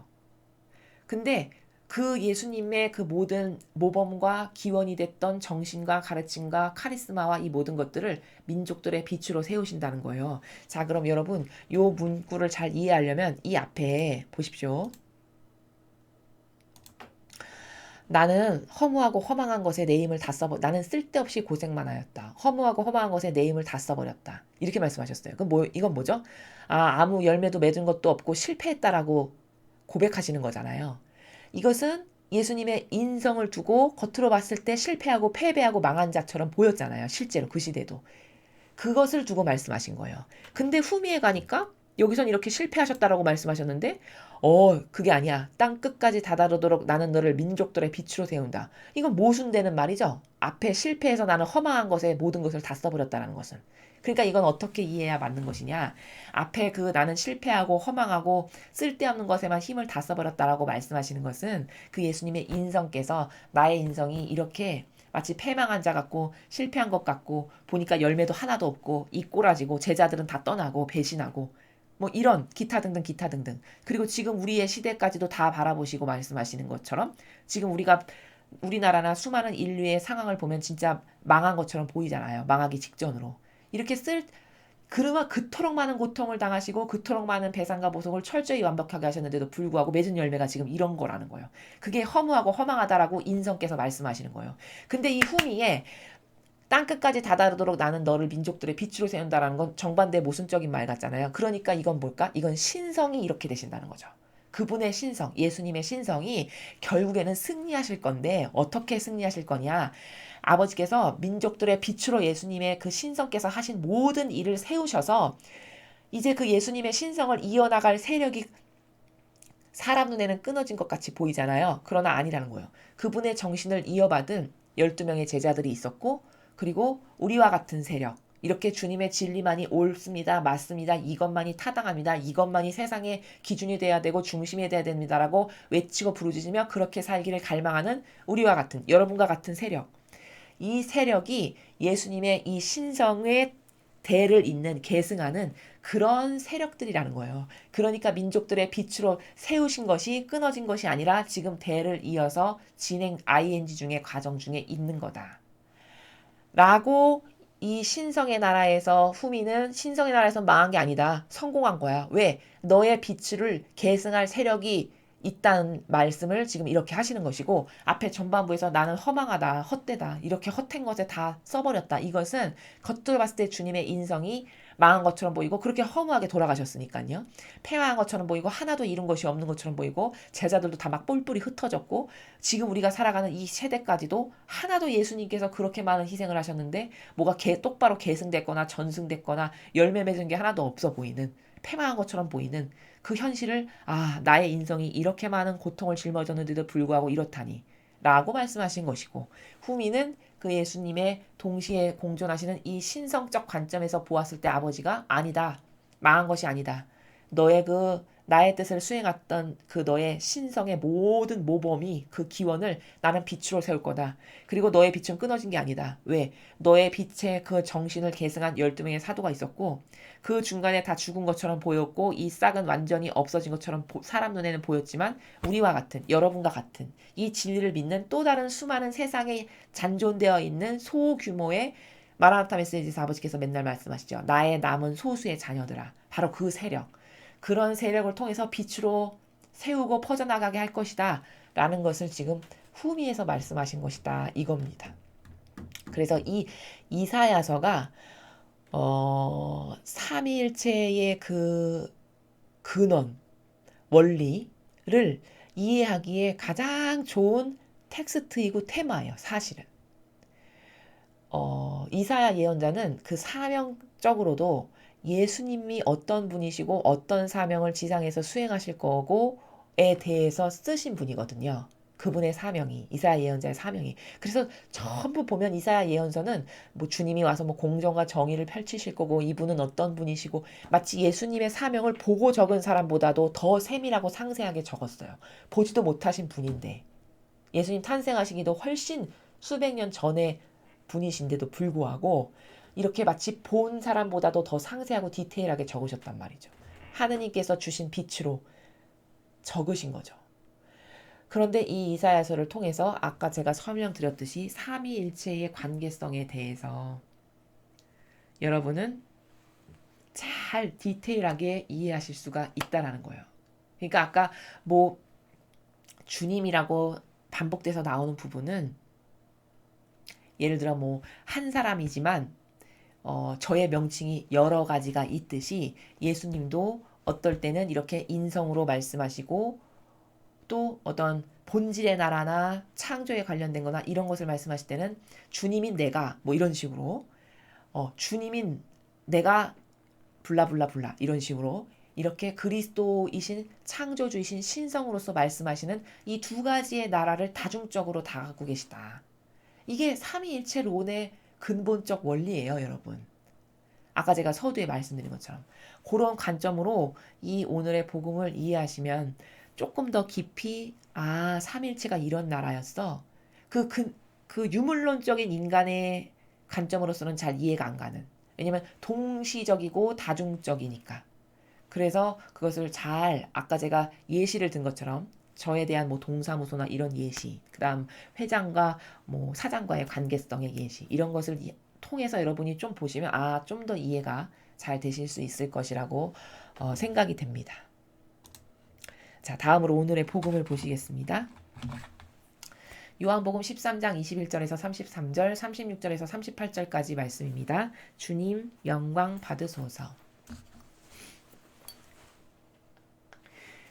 근데 그 예수님의 그 모든 모범과 기원이 됐던 정신과 가르침과 카리스마와 이 모든 것들을 민족들의 빛으로 세우신다는 거예요. 자, 그럼 여러분 요 문구를 잘 이해하려면 이 앞에 보십시오. 나는 허무하고 허망한 것에 내 힘을 다 나는 쓸데없이 고생만 하였다. 허무하고 허망한 것에 내 힘을 다 써버렸다. 이렇게 말씀하셨어요. 그럼 이건 뭐죠? 아무 열매도 맺은 것도 없고 실패했다라고 고백하시는 거잖아요. 이것은 예수님의 인성을 두고 겉으로 봤을 때 실패하고 패배하고 망한 자처럼 보였잖아요. 실제로 그 시대도. 그것을 두고 말씀하신 거예요. 근데 후미에 가니까 여기선 이렇게 실패하셨다라고 말씀하셨는데 그게 아니야. 땅 끝까지 다다르도록 나는 너를 민족들의 빛으로 세운다. 이건 모순되는 말이죠. 앞에 실패해서 나는 허망한 것에 모든 것을 다 써버렸다는 것은. 그러니까 이건 어떻게 이해해야 맞는 것이냐. 앞에 그 나는 실패하고 허망하고 쓸데없는 것에만 힘을 다 써버렸다라고 말씀하시는 것은 그 예수님의 인성께서 나의 인성이 이렇게 마치 패망한 자 같고 실패한 것 같고 보니까 열매도 하나도 없고 이 꼬라지고 제자들은 다 떠나고 배신하고 뭐 이런 기타 등등 기타 등등. 그리고 지금 우리의 시대까지도 다 바라보시고 말씀하시는 것처럼 지금 우리나라나 수많은 인류의 상황을 보면 진짜 망한 것처럼 보이잖아요. 망하기 직전으로. 이렇게 그러면 그토록 많은 고통을 당하시고 그토록 많은 배상과 보복을 철저히 완벽하게 하셨는데도 불구하고 맺은 열매가 지금 이런 거라는 거예요. 그게 허무하고 허망하다라고 인성께서 말씀하시는 거예요. 근데 이 후미에 땅끝까지 다다르도록 나는 너를 민족들의 빛으로 세운다라는 건 정반대 모순적인 말 같잖아요. 그러니까 이건 뭘까? 이건 신성이 이렇게 되신다는 거죠. 그분의 신성, 예수님의 신성이 결국에는 승리하실 건데 어떻게 승리하실 거냐? 아버지께서 민족들의 빛으로 예수님의 그 신성께서 하신 모든 일을 세우셔서 이제 그 예수님의 신성을 이어나갈 세력이 사람 눈에는 끊어진 것 같이 보이잖아요. 그러나 아니라는 거예요. 그분의 정신을 이어받은 12명의 제자들이 있었고 그리고 우리와 같은 세력 이렇게 주님의 진리만이 옳습니다. 맞습니다. 이것만이 타당합니다. 이것만이 세상의 기준이 돼야 되고 중심이 돼야 됩니다라고 외치고 부르짖으며 그렇게 살기를 갈망하는 우리와 같은 여러분과 같은 세력 이 세력이 예수님의 이 신성의 대를 잇는 계승하는 그런 세력들이라는 거예요. 그러니까 민족들의 빛으로 세우신 것이 끊어진 것이 아니라 지금 대를 이어서 진행 ing 중에 과정 중에 있는 거다. 라고 이 신성의 나라에서 후미는 신성의 나라에서 망한 게 아니다. 성공한 거야. 왜? 너의 빛을 계승할 세력이 있다는 말씀을 지금 이렇게 하시는 것이고 앞에 전반부에서 나는 허망하다, 헛되다, 이렇게 헛된 것에 다 써버렸다. 이것은 겉으로 봤을 때 주님의 인성이 망한 것처럼 보이고 그렇게 허무하게 돌아가셨으니까요. 패망한 것처럼 보이고 하나도 이룬 것이 없는 것처럼 보이고 제자들도 다 막 뿔뿔이 흩어졌고 지금 우리가 살아가는 이 세대까지도 하나도 예수님께서 그렇게 많은 희생을 하셨는데 뭐가 똑바로 계승됐거나 전승됐거나 열매 맺은 게 하나도 없어 보이는 패망한 것처럼 보이는 그 현실을 나의 인성이 이렇게 많은 고통을 짊어졌는데도 불구하고 이렇다니 라고 말씀하신 것이고 후미는 그 예수님의 동시에 공존하시는 이 신성적 관점에서 보았을 때 아버지가 아니다. 망한 것이 아니다. 너의 나의 뜻을 수행했던 그 너의 신성의 모든 모범이 그 기원을 나는 빛으로 세울 거다. 그리고 너의 빛은 끊어진 게 아니다. 왜? 너의 빛의 그 정신을 계승한 12명의 사도가 있었고 그 중간에 다 죽은 것처럼 보였고 이 싹은 완전히 없어진 것처럼 사람 눈에는 보였지만 우리와 같은 여러분과 같은 이 진리를 믿는 또 다른 수많은 세상에 잔존되어 있는 소규모의 마라나타 메시지에서 아버지께서 맨날 말씀하시죠. 나의 남은 소수의 자녀들아. 바로 그 세력. 그런 세력을 통해서 빛으로 세우고 퍼져나가게 할 것이다. 라는 것을 지금 후미에서 말씀하신 것이다. 이겁니다. 그래서 이 이사야서가 삼위일체의 그 근원, 원리를 이해하기에 가장 좋은 텍스트이고 테마예요. 사실은. 이사야 예언자는 그 사명적으로도 예수님이 어떤 분이시고 어떤 사명을 지상에서 수행하실 거고에 대해서 쓰신 분이거든요. 그분의 사명이, 이사야 예언자의 사명이. 그래서 전부 보면 이사야 예언서는 뭐 주님이 와서 뭐 공정과 정의를 펼치실 거고 이분은 어떤 분이시고 마치 예수님의 사명을 보고 적은 사람보다도 더 세밀하고 상세하게 적었어요. 보지도 못하신 분인데 예수님 탄생하시기도 훨씬 수백 년 전의 분이신데도 불구하고 이렇게 마치 본 사람보다도 더 상세하고 디테일하게 적으셨단 말이죠. 하느님께서 주신 빛으로 적으신 거죠. 그런데 이 이사야서를 통해서 아까 제가 설명드렸듯이 삼위일체의 관계성에 대해서 여러분은 잘 디테일하게 이해하실 수가 있다라는 거예요. 그러니까 아까 뭐 주님이라고 반복돼서 나오는 부분은 예를 들어 뭐 한 사람이지만 저의 명칭이 여러 가지가 있듯이 예수님도 어떨 때는 이렇게 인성으로 말씀하시고 또 어떤 본질의 나라나 창조에 관련된 거나 이런 것을 말씀하실 때는 주님인 내가 뭐 이런 식으로 주님인 내가 블라블라블라 이런 식으로 이렇게 그리스도이신 창조주이신 신성으로서 말씀하시는 이 두 가지의 나라를 다중적으로 다 갖고 계시다. 이게 삼위일체론의 근본적 원리예요, 여러분. 아까 제가 서두에 말씀드린 것처럼 그런 관점으로 이 오늘의 복음을 이해하시면 조금 더 깊이 삼일체가 이런 나라였어. 그 유물론적인 인간의 관점으로서는 잘 이해가 안 가는. 왜냐면 동시적이고 다중적이니까. 그래서 그것을 잘 아까 제가 예시를 든 것처럼 저에 대한 뭐 동사무소나 이런 예시, 그다음 회장과 뭐 사장과의 관계성의 예시 이런 것을 통해서 여러분이 좀 보시면 좀 더 이해가 잘 되실 수 있을 것이라고 생각이 됩니다. 자, 다음으로 오늘의 복음을 보시겠습니다. 요한복음 13장 21절에서 33절, 36절에서 38절까지 말씀입니다. 주님 영광 받으소서.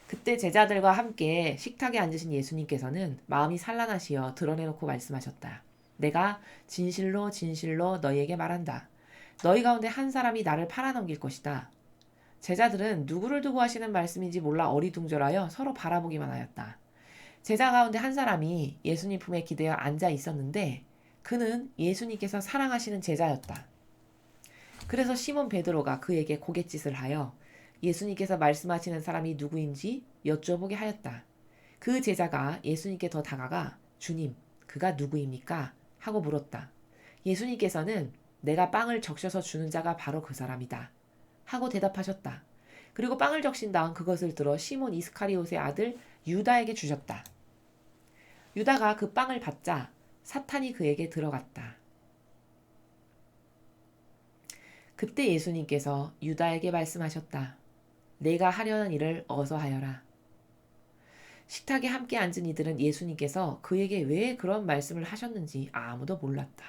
그때 제자들과 함께 식탁에 앉으신 예수님께서는 마음이 산란하시어 드러내놓고 말씀하셨다. 내가 진실로 진실로 너희에게 말한다. 너희 가운데 한 사람이 나를 팔아넘길 것이다. 제자들은 누구를 두고 하시는 말씀인지 몰라 어리둥절하여 서로 바라보기만 하였다. 제자 가운데 한 사람이 예수님 품에 기대어 앉아 있었는데 그는 예수님께서 사랑하시는 제자였다. 그래서 시몬 베드로가 그에게 고갯짓을 하여 예수님께서 말씀하시는 사람이 누구인지 여쭤보게 하였다. 그 제자가 예수님께 더 다가가 주님, 그가 누구입니까? 하고 물었다. 예수님께서는 내가 빵을 적셔서 주는 자가 바로 그 사람이다. 하고 대답하셨다. 그리고 빵을 적신 다음 그것을 들어 시몬 이스카리옷의 아들 유다에게 주셨다. 유다가 그 빵을 받자 사탄이 그에게 들어갔다. 그때 예수님께서 유다에게 말씀하셨다. 내가 하려는 일을 어서 하여라. 식탁에 함께 앉은 이들은 예수님께서 그에게 왜 그런 말씀을 하셨는지 아무도 몰랐다.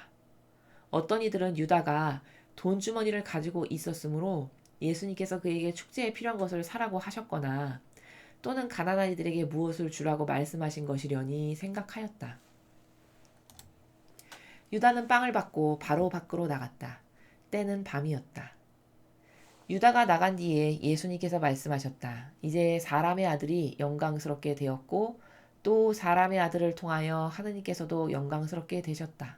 어떤 이들은 유다가 돈 주머니를 가지고 있었으므로 예수님께서 그에게 축제에 필요한 것을 사라고 하셨거나 또는 가난한 이들에게 무엇을 주라고 말씀하신 것이려니 생각하였다. 유다는 빵을 받고 바로 밖으로 나갔다. 때는 밤이었다. 유다가 나간 뒤에 예수님께서 말씀하셨다. 이제 사람의 아들이 영광스럽게 되었고 또 사람의 아들을 통하여 하느님께서도 영광스럽게 되셨다.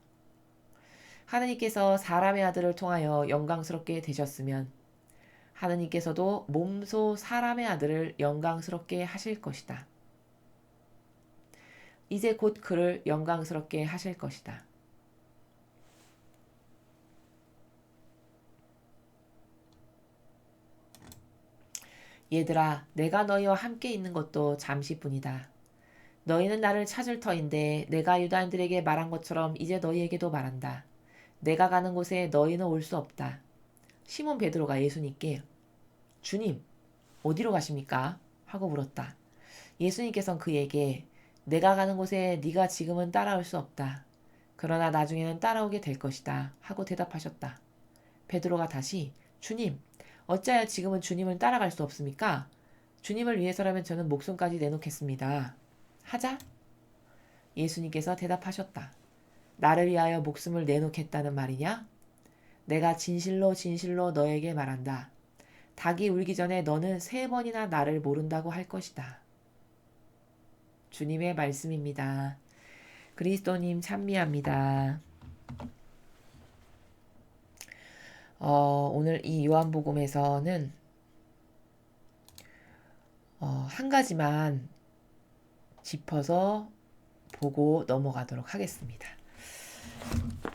하느님께서 사람의 아들을 통하여 영광스럽게 되셨으면 하느님께서도 몸소 사람의 아들을 영광스럽게 하실 것이다. 이제 곧 그를 영광스럽게 하실 것이다. 얘들아, 내가 너희와 함께 있는 것도 잠시뿐이다. 너희는 나를 찾을 터인데 내가 유다인들에게 말한 것처럼 이제 너희에게도 말한다. 내가 가는 곳에 너희는 올 수 없다. 시몬 베드로가 예수님께 주님, 어디로 가십니까? 하고 물었다. 예수님께서는 그에게 내가 가는 곳에 네가 지금은 따라올 수 없다. 그러나 나중에는 따라오게 될 것이다. 하고 대답하셨다. 베드로가 다시 주님, 어찌하여 지금은 주님을 따라갈 수 없습니까? 주님을 위해서라면 저는 목숨까지 내놓겠습니다. 하자. 예수님께서 대답하셨다. 나를 위하여 목숨을 내놓겠다는 말이냐? 내가 진실로 진실로 너에게 말한다. 닭이 울기 전에 너는 3번이나 나를 모른다고 할 것이다. 주님의 말씀입니다. 그리스도님 찬미합니다. 오늘 이 요한복음에서는 한 가지만 짚어서 보고 넘어가도록 하겠습니다.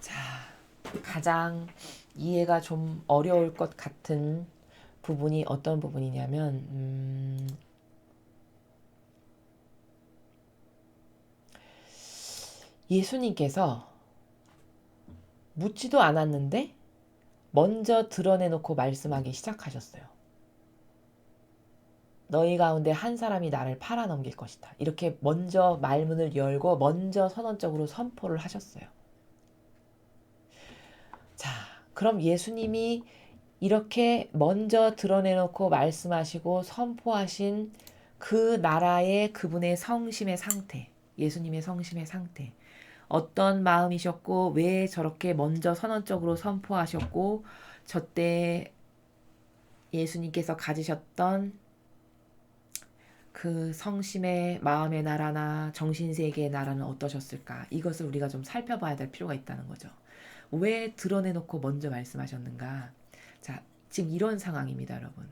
자, 가장 이해가 좀 어려울 것 같은 부분이 어떤 부분이냐면 예수님께서 묻지도 않았는데 먼저 드러내놓고 말씀하기 시작하셨어요. 너희 가운데 한 사람이 나를 팔아넘길 것이다. 이렇게 먼저 말문을 열고 먼저 선언적으로 선포를 하셨어요. 자, 그럼 예수님이 이렇게 먼저 드러내놓고 말씀하시고 선포하신 그 나라의 그분의 성심의 상태, 예수님의 성심의 상태, 어떤 마음이셨고 왜 저렇게 먼저 선언적으로 선포하셨고 저때 예수님께서 가지셨던 그 성심의 마음의 나라나 정신세계의 나라는 어떠셨을까? 이것을 우리가 좀 살펴봐야 될 필요가 있다는 거죠. 왜 드러내놓고 먼저 말씀하셨는가? 자, 지금 이런 상황입니다, 여러분.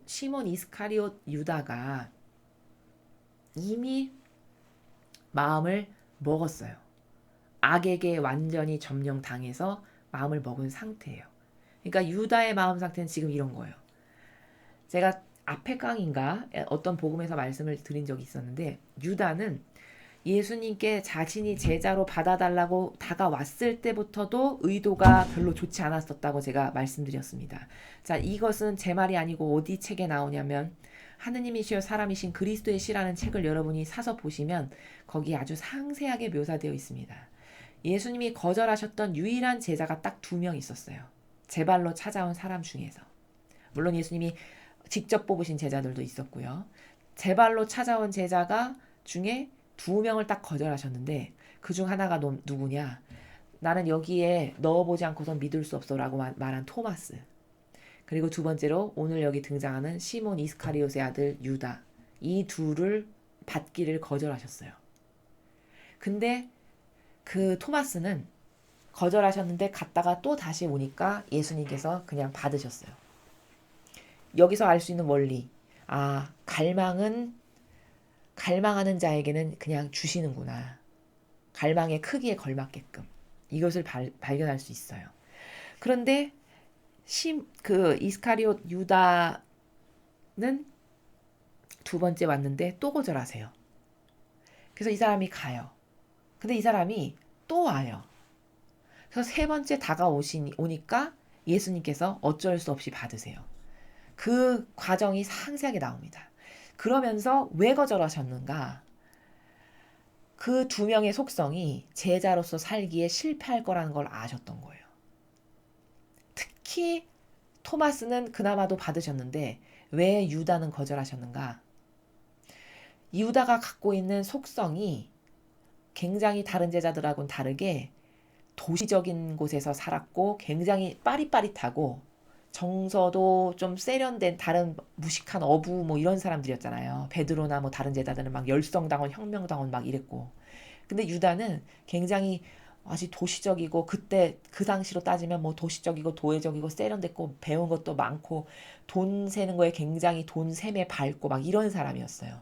시몬 이스카리옷 유다가 이미 마음을 먹었어요. 악에게 완전히 점령당해서 마음을 먹은 상태예요. 그러니까 유다의 마음 상태는 지금 이런 거예요. 제가 앞에 강인가 어떤 복음에서 말씀을 드린 적이 있었는데 유다는 예수님께 자신이 제자로 받아달라고 다가왔을 때부터도 의도가 별로 좋지 않았었다고 제가 말씀드렸습니다. 자, 이것은 제 말이 아니고 어디 책에 나오냐면 하느님이시여 사람이신 그리스도의 시라는 책을 여러분이 사서 보시면 거기에 아주 상세하게 묘사되어 있습니다. 예수님이 거절하셨던 유일한 제자가 딱 2명 있었어요. 제 발로 찾아온 사람 중에서. 물론 예수님이 직접 뽑으신 제자들도 있었고요. 제 발로 찾아온 제자가 중에 2명을 딱 거절하셨는데 그 중 하나가 누구냐? 나는 여기에 넣어보지 않고선 믿을 수 없어라고 말한 토마스. 그리고 2번째로 오늘 여기 등장하는 시몬 이스카리옷의 아들 유다. 이 둘을 받기를 거절하셨어요. 근데 그 토마스는 거절하셨는데 갔다가 또 다시 오니까 예수님께서 그냥 받으셨어요. 여기서 알 수 있는 원리. 갈망하는 자에게는 그냥 주시는구나. 갈망의 크기에 걸맞게끔. 이것을 발견할 수 있어요. 그런데 이스카리옷 유다는 2번째 왔는데 또 거절하세요. 그래서 이 사람이 가요. 근데 이 사람이 또 와요. 그래서 3번째 오니까 예수님께서 어쩔 수 없이 받으세요. 그 과정이 상세하게 나옵니다. 그러면서 왜 거절하셨는가? 그 2명의 속성이 제자로서 살기에 실패할 거라는 걸 아셨던 거예요. 특히 토마스는 그나마도 받으셨는데 왜 유다는 거절하셨는가? 유다가 갖고 있는 속성이 굉장히 다른 제자들하고는 다르게 도시적인 곳에서 살았고 굉장히 빠릿빠릿하고 정서도 좀 세련된 다른 무식한 어부 뭐 이런 사람들이었잖아요. 베드로나 뭐 다른 제자들은 막 열성당원, 혁명당원 막 이랬고. 근데 유다는 굉장히 아주 도시적이고 그때 그 당시로 따지면 뭐 도시적이고 도회적이고 세련됐고 배운 것도 많고 돈 세는 거에 굉장히 돈 셈에 밝고 막 이런 사람이었어요.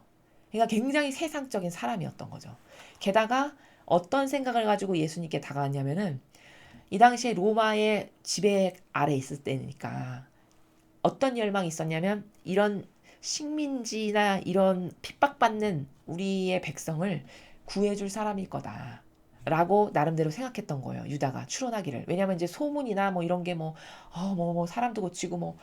그러니까 굉장히 세상적인 사람이었던 거죠. 게다가 어떤 생각을 가지고 예수님께 다가왔냐면은 이 당시에 로마의 지배 아래 있을 때니까 어떤 열망이 있었냐면 이런 식민지나 이런 핍박받는 우리의 백성을 구해줄 사람일 거다. 라고 나름대로 생각했던 거예요. 유다가 추론하기를. 왜냐면 이제 소문이나 뭐 이런 게 사람도 고치고 뭐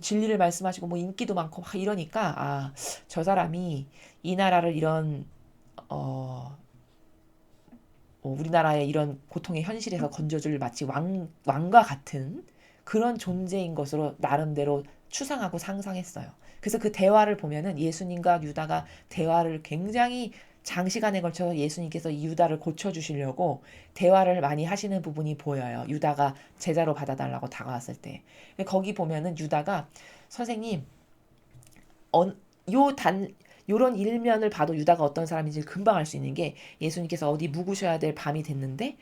진리를 말씀하시고 뭐 인기도 많고 막 이러니까 저 사람이 이 나라를 이런 우리나라의 이런 고통의 현실에서 건져줄 마치 왕과 같은 그런 존재인 것으로 나름대로 추상하고 상상했어요. 그래서 그 대화를 보면은 예수님과 유다가 대화를 굉장히 장시간에 걸쳐 예수님께서 이 유다를 고쳐주시려고 대화를 많이 하시는 부분이 보여요. 유다가 제자로 받아달라고 다가왔을 때. 거기 보면은 유다가 선생님, 요 요런 일면을 봐도 유다가 어떤 사람인지 금방 알 수 있는 게 예수님께서 어디 묵으셔야 될 밤이 됐는데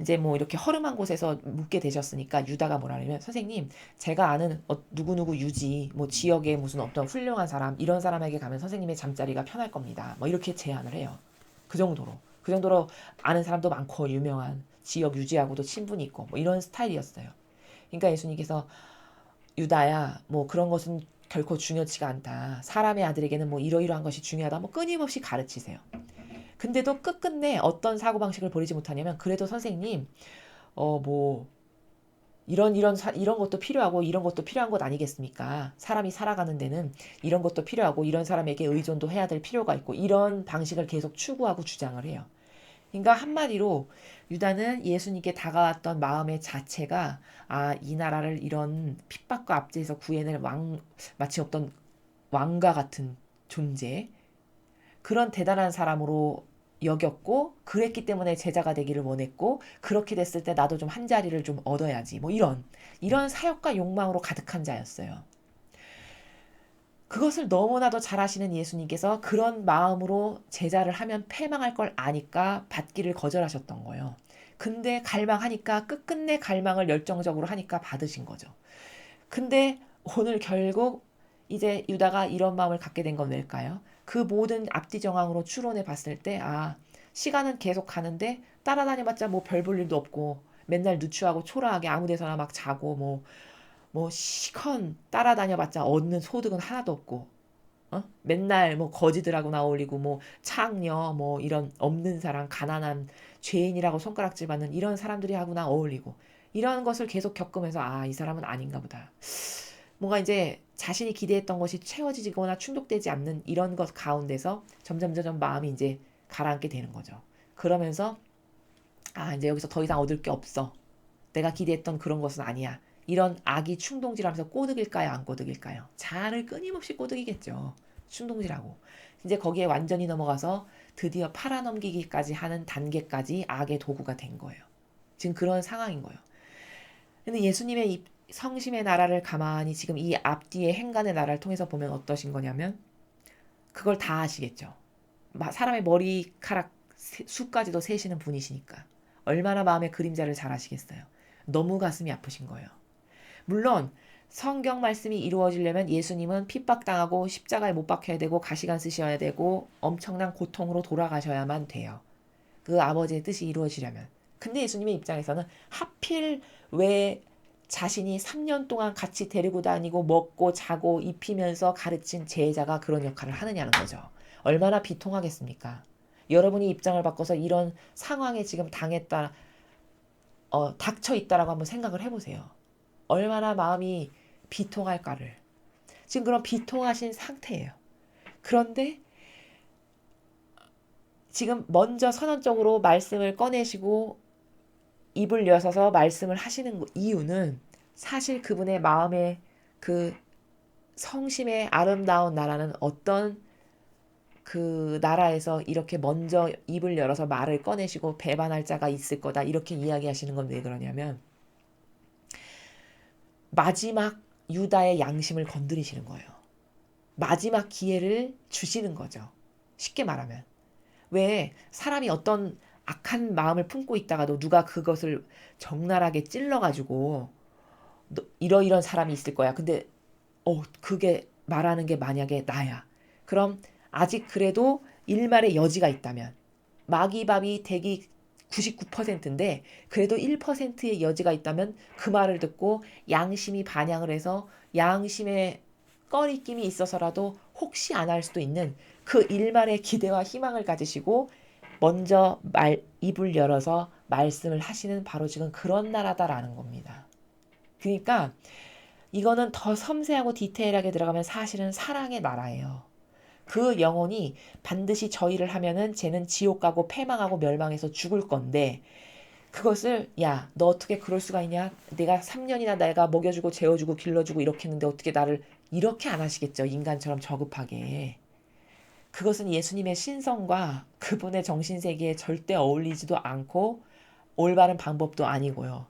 이제 뭐 이렇게 허름한 곳에서 묵게 되셨으니까 유다가 뭐라 하냐면 선생님 제가 아는 누구누구 유지 뭐 지역에 무슨 어떤 훌륭한 사람 이런 사람에게 가면 선생님의 잠자리가 편할 겁니다. 뭐 이렇게 제안을 해요. 그 정도로 아는 사람도 많고 유명한 지역 유지하고도 친분이 있고 뭐 이런 스타일이었어요. 그러니까 예수님께서 유다야 뭐 그런 것은 결코 중요치가 않다. 사람의 아들에게는 뭐 이러이러한 것이 중요하다. 뭐 끊임없이 가르치세요. 근데도 끝끝내 어떤 사고방식을 버리지 못하냐면 그래도 선생님 뭐 이런 것도 필요하고 이런 것도 필요한 것 아니겠습니까? 사람이 살아가는 데는 이런 것도 필요하고 이런 사람에게 의존도 해야 될 필요가 있고 이런 방식을 계속 추구하고 주장을 해요. 그러니까 한마디로 유다는 예수님께 다가왔던 마음의 자체가 이 나라를 이런 핍박과 압제에서 구해낼 마치 어떤 왕과 같은 존재 그런 대단한 사람으로 여겼고 그랬기 때문에 제자가 되기를 원했고 그렇게 됐을 때 나도 좀 한 자리를 좀 얻어야지 뭐 이런 사역과 욕망으로 가득한 자였어요. 그것을 너무나도 잘 아시는 예수님께서 그런 마음으로 제자를 하면 패망할 걸 아니까 받기를 거절하셨던 거예요. 근데 갈망하니까 끝끝내 갈망을 열정적으로 하니까 받으신 거죠. 근데 오늘 결국 이제 유다가 이런 마음을 갖게 된 건 왜일까요? 그 모든 앞뒤 정황으로 추론해 봤을 때 시간은 계속 가는데 따라다녀봤자 뭐 별 볼 일도 없고 맨날 누추하고 초라하게 아무 데서나 막 자고 뭐 시컨 따라다녀봤자 얻는 소득은 하나도 없고 맨날 뭐 거지들하고나 어울리고 뭐 창녀 뭐 이런 없는 사람 가난한 죄인이라고 손가락질 받는 이런 사람들이 하고나 어울리고 이런 것을 계속 겪으면서 이 사람은 아닌가 보다. 뭔가 이제 자신이 기대했던 것이 채워지거나 충족되지 않는 이런 것 가운데서 점점 마음이 이제 가라앉게 되는 거죠. 그러면서 이제 여기서 더 이상 얻을 게 없어. 내가 기대했던 그런 것은 아니야. 이런 악이 충동질하면서 꼬드길까요? 안 꼬드길까요? 자아를 끊임없이 꼬드기겠죠. 충동질하고. 이제 거기에 완전히 넘어가서 드디어 팔아넘기기까지 하는 단계까지 악의 도구가 된 거예요. 지금 그런 상황인 거예요. 근데 예수님의 성심의 나라를 가만히 지금 이 앞뒤의 행간의 나라를 통해서 보면 어떠신 거냐면 그걸 다 아시겠죠. 사람의 머리카락 수까지도 세시는 분이시니까. 얼마나 마음의 그림자를 잘 아시겠어요. 너무 가슴이 아프신 거예요. 물론 성경 말씀이 이루어지려면 예수님은 핍박당하고 십자가에 못 박혀야 되고 가시관 쓰셔야 되고 엄청난 고통으로 돌아가셔야만 돼요. 그 아버지의 뜻이 이루어지려면. 근데 예수님의 입장에서는 하필 왜 자신이 3년 동안 같이 데리고 다니고 먹고 자고 입히면서 가르친 제자가 그런 역할을 하느냐는 거죠. 얼마나 비통하겠습니까? 여러분이 입장을 바꿔서 이런 상황에 지금 닥쳐 있다라고 한번 생각을 해보세요. 얼마나 마음이 비통할까를. 지금 그런 비통하신 상태예요. 그런데 지금 먼저 선언적으로 말씀을 꺼내시고 입을 여서서 말씀을 하시는 이유는 사실 그분의 마음의 그 성심의 아름다운 나라는 어떤 그 나라에서 이렇게 먼저 입을 열어서 말을 꺼내시고 배반할 자가 있을 거다 이렇게 이야기하시는 건 왜 그러냐면 마지막 유다의 양심을 건드리시는 거예요. 마지막 기회를 주시는 거죠. 쉽게 말하면. 왜 사람이 어떤 악한 마음을 품고 있다가도 누가 그것을 적나라하게 찔러가지고 이러이런 사람이 있을 거야. 근데 그게 말하는 게 만약에 나야. 그럼 아직 그래도 일말의 여지가 있다면 마귀밥이 대기 99%인데 그래도 1%의 여지가 있다면 그 말을 듣고 양심이 반향을 해서 양심의 꺼리낌이 있어서라도 혹시 안 할 수도 있는 그 일말의 기대와 희망을 가지시고 먼저 입을 열어서 말씀을 하시는 바로 지금 그런 나라다라는 겁니다. 그러니까 이거는 더 섬세하고 디테일하게 들어가면 사실은 사랑의 나라예요. 그 영혼이 반드시 저 일을 하면은 쟤는 지옥 가고 패망하고 멸망해서 죽을 건데 그것을 너 어떻게 그럴 수가 있냐? 내가 3년이나 내가 먹여주고 재워주고 길러주고 이렇게 했는데 어떻게 나를 이렇게 안 하시겠죠? 인간처럼 저급하게. 그것은 예수님의 신성과 그분의 정신세계에 절대 어울리지도 않고 올바른 방법도 아니고요.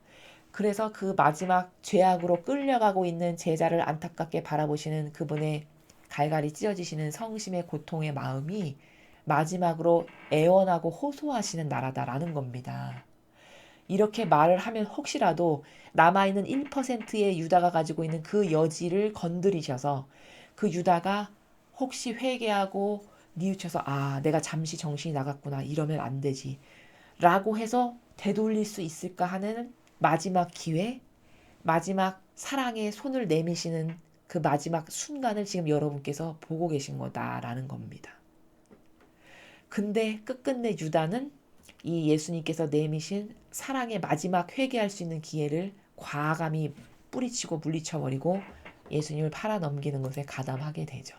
그래서 그 마지막 죄악으로 끌려가고 있는 제자를 안타깝게 바라보시는 그분의 갈갈이 찢어지시는 성심의 고통의 마음이 마지막으로 애원하고 호소하시는 나라다라는 겁니다. 이렇게 말을 하면 혹시라도 남아있는 1%의 유다가 가지고 있는 그 여지를 건드리셔서 그 유다가 혹시 회개하고 뉘우쳐서 내가 잠시 정신이 나갔구나 이러면 안 되지 라고 해서 되돌릴 수 있을까 하는 마지막 기회, 마지막 사랑의 손을 내미시는 그 마지막 순간을 지금 여러분께서 보고 계신 거다라는 겁니다. 근데 끝끝내 유다는 이 예수님께서 내미신 사랑의 마지막 회개할 수 있는 기회를 과감히 뿌리치고 물리쳐버리고 예수님을 팔아넘기는 것에 가담하게 되죠.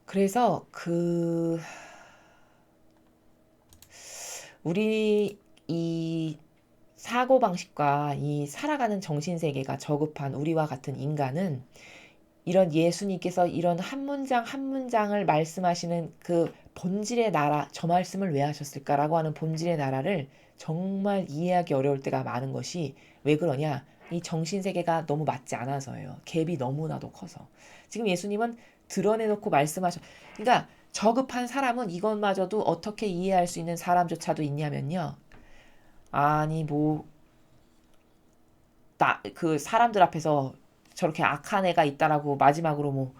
그래서 우리 이 사고방식과 이 살아가는 정신세계가 저급한 우리와 같은 인간은 이런 예수님께서 이런 한 문장 한 문장을 말씀하시는 그 본질의 나라, 저 말씀을 왜 하셨을까라고 하는 본질의 나라를 정말 이해하기 어려울 때가 많은 것이 왜 그러냐? 이 정신세계가 너무 맞지 않아서예요. 갭이 너무나도 커서. 지금 예수님은 드러내놓고 그러니까 저급한 사람은 이것마저도 어떻게 이해할 수 있는 사람조차도 있냐면요. 아니 그 사람들 앞에서 저렇게 악한 애가 있다라고 마지막으로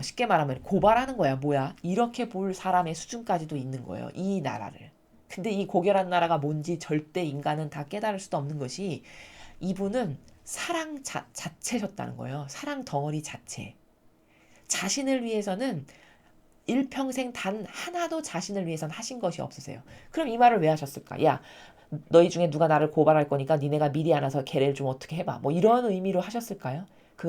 쉽게 말하면 고발하는 거야. 뭐야? 이렇게 볼 사람의 수준까지도 있는 거예요. 이 나라를. 근데 이 고결한 나라가 뭔지 절대 인간은 다 깨달을 수도 없는 것이 이분은 사랑 자체셨다는 거예요. 사랑 덩어리 자체. 자신을 위해서는 일평생 단 하나도 자신을 위해서는 하신 것이 없으세요. 그럼 이 말을 왜 하셨을까? 야, 너희 중에 누가 나를 고발할 거니까 니네가 미리 알아서 걔를 좀 어떻게 해봐. 이런 의미로 하셨을까요?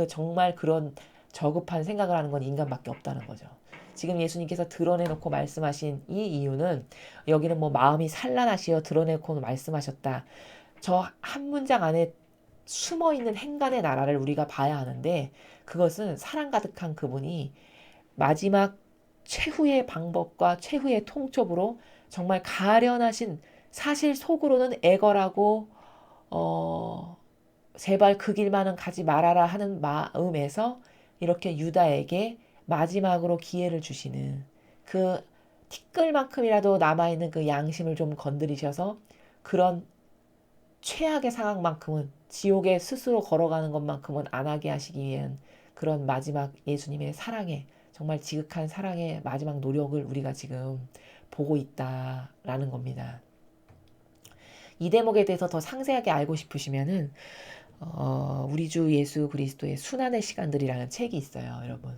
정말 그런 저급한 생각을 하는 건 인간밖에 없다는 거죠. 지금 예수님께서 드러내놓고 말씀하신 이 이유는 여기는 마음이 산란하시어 드러내놓고 말씀하셨다. 저 한 문장 안에 숨어있는 행간의 나라를 우리가 봐야 하는데 그것은 사랑 가득한 그분이 마지막 최후의 방법과 최후의 통첩으로 정말 가련하신 사실 속으로는 애걸하고 제발 그 길만은 가지 말아라 하는 마음에서 이렇게 유다에게 마지막으로 기회를 주시는 그 티끌만큼이라도 남아있는 그 양심을 좀 건드리셔서 그런 최악의 상황만큼은 지옥에 스스로 걸어가는 것만큼은 안 하게 하시기 위한 그런 마지막 예수님의 사랑의 정말 지극한 사랑의 마지막 노력을 우리가 지금 보고 있다라는 겁니다. 이 대목에 대해서 더 상세하게 알고 싶으시면은 우리 주 예수 그리스도의 순환의 시간들이라는 책이 있어요, 여러분.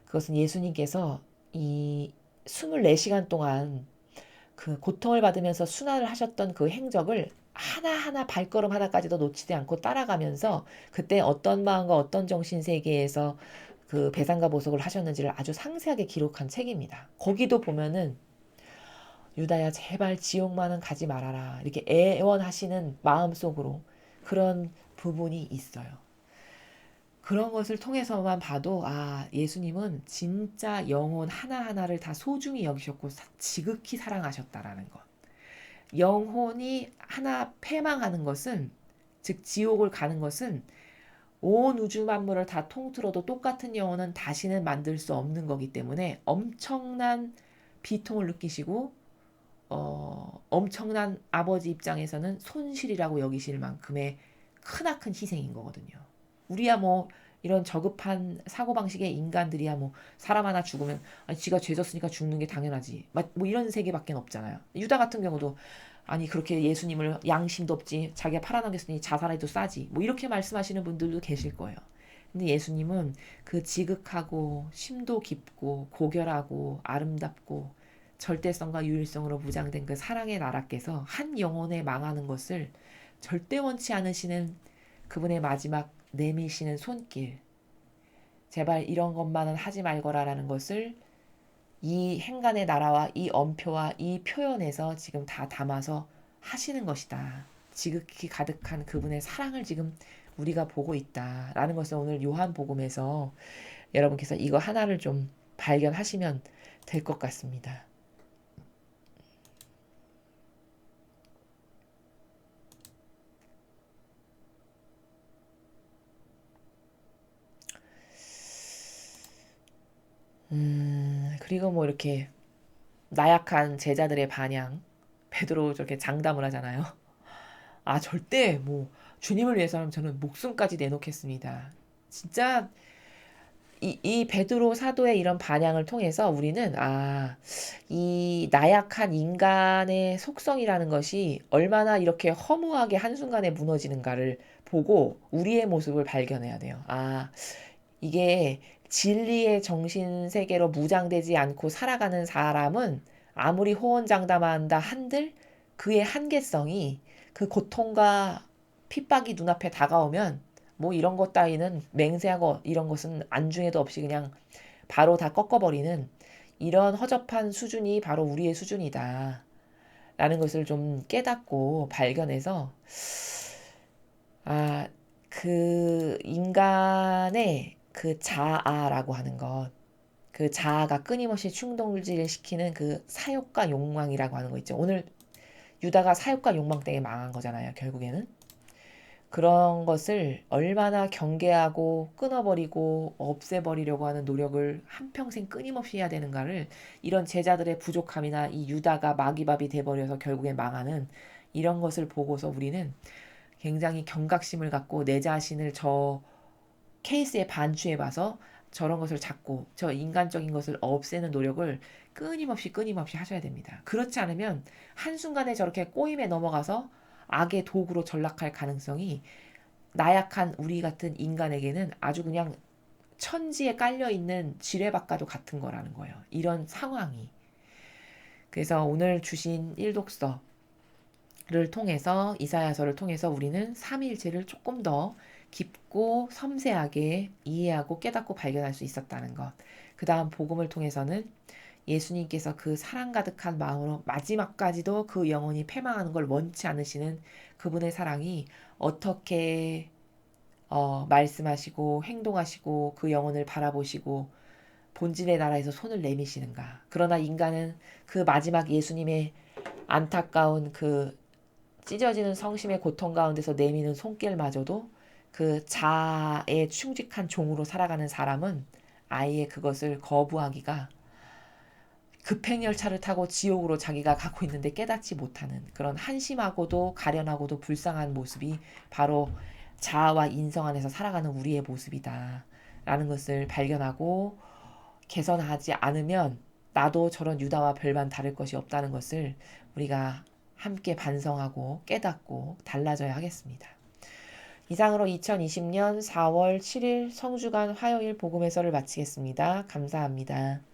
그것은 예수님께서 이 24시간 동안 그 고통을 받으면서 순환을 하셨던 그 행적을 하나하나 발걸음 하나까지도 놓치지 않고 따라가면서 그때 어떤 마음과 어떤 정신세계에서 그 배상과 보석을 하셨는지를 아주 상세하게 기록한 책입니다. 거기도 보면은 유다야 제발 지옥만은 가지 말아라 이렇게 애원하시는 마음속으로 그런 부분이 있어요. 그런 것을 통해서만 봐도 예수님은 진짜 영혼 하나하나를 다 소중히 여기셨고 지극히 사랑하셨다라는 것. 영혼이 하나 패망하는 것은 즉 지옥을 가는 것은 온 우주 만물을 다 통틀어도 똑같은 영혼은 다시는 만들 수 없는 거기 때문에 엄청난 비통을 느끼시고 엄청난 아버지 입장에서는 손실이라고 여기실 만큼의 크나큰 희생인 거거든요. 우리야 이런 저급한 사고방식의 인간들이야 사람 하나 죽으면 지가 죄 졌으니까 죽는 게 당연하지. 이런 세계밖에 없잖아요. 유다 같은 경우도 아니 그렇게 예수님을 양심도 없지 자기가 팔아넘겼으니 자살해도 싸지 이렇게 말씀하시는 분들도 계실 거예요. 근데 예수님은 그 지극하고 심도 깊고 고결하고 아름답고 절대성과 유일성으로 무장된 그 사랑의 나라께서 한 영혼에 망하는 것을 절대 원치 않으시는 그분의 마지막 내미시는 손길. 제발 이런 것만은 하지 말거라라는 것을 이 행간의 나라와 이 엄표와 이 표현에서 지금 다 담아서 하시는 것이다. 지극히 가득한 그분의 사랑을 지금 우리가 보고 있다라는 것을 오늘 요한복음에서 여러분께서 이거 하나를 좀 발견하시면 될 것 같습니다. 그리고 뭐 이렇게 나약한 제자들의 반향, 베드로 저렇게 장담을 하잖아요. 아, 절대 뭐 주님을 위해서는 저는 목숨까지 내놓겠습니다. 진짜 이 베드로 사도의 이런 반향을 통해서 우리는 이 나약한 인간의 속성이라는 것이 얼마나 이렇게 허무하게 한순간에 무너지는가를 보고 우리의 모습을 발견해야 돼요. 이게 진리의 정신 세계로 무장되지 않고 살아가는 사람은 아무리 호언장담한다 한들 그의 한계성이 그 고통과 핍박이 눈앞에 다가오면 뭐 이런 것 따위는 맹세하고 이런 것은 안중에도 없이 그냥 바로 다 꺾어버리는 이런 허접한 수준이 바로 우리의 수준이다. 라는 것을 좀 깨닫고 발견해서 아, 그 인간의 그 자아라고 하는 것, 그 자아가 끊임없이 충동질을 시키는 그 사욕과 욕망이라고 하는 거 있죠. 오늘 유다가 사욕과 욕망 때문에 망한 거잖아요, 결국에는. 그런 것을 얼마나 경계하고 끊어버리고 없애버리려고 하는 노력을 한평생 끊임없이 해야 되는가를 이런 제자들의 부족함이나 이 유다가 마귀밥이 돼버려서 결국에 망하는 이런 것을 보고서 우리는 굉장히 경각심을 갖고 내 자신을 저 케이스에 반추해 봐서 저런 것을 잡고 저 인간적인 것을 없애는 노력을 끊임없이 하셔야 됩니다. 그렇지 않으면 한순간에 저렇게 꼬임에 넘어가서 악의 도구로 전락할 가능성이 나약한 우리 같은 인간에게는 아주 그냥 천지에 깔려있는 지뢰밭과도 같은 거라는 거예요. 이런 상황이. 그래서 오늘 주신 일독서를 통해서 이사야서를 통해서 우리는 삼위일체를 조금 더 깊고 섬세하게 이해하고 깨닫고 발견할 수 있었다는 것. 그 다음 복음을 통해서는 예수님께서 그 사랑 가득한 마음으로 마지막까지도 그 영혼이 패망하는 걸 원치 않으시는 그분의 사랑이 어떻게 말씀하시고 행동하시고 그 영혼을 바라보시고 본질의 나라에서 손을 내미시는가. 그러나 인간은 그 마지막 예수님의 안타까운 그 찢어지는 성심의 고통 가운데서 내미는 손길마저도 그 자아에 충직한 종으로 살아가는 사람은 아예 그것을 거부하기가 급행열차를 타고 지옥으로 자기가 가고 있는데 깨닫지 못하는 그런 한심하고도 가련하고도 불쌍한 모습이 바로 자아와 인성 안에서 살아가는 우리의 모습이다. 라는 것을 발견하고 개선하지 않으면 나도 저런 유다와 별반 다를 것이 없다는 것을 우리가 함께 반성하고 깨닫고 달라져야 하겠습니다. 이상으로 2020년 4월 7일 성주간 화요일 복음 해설을 마치겠습니다. 감사합니다.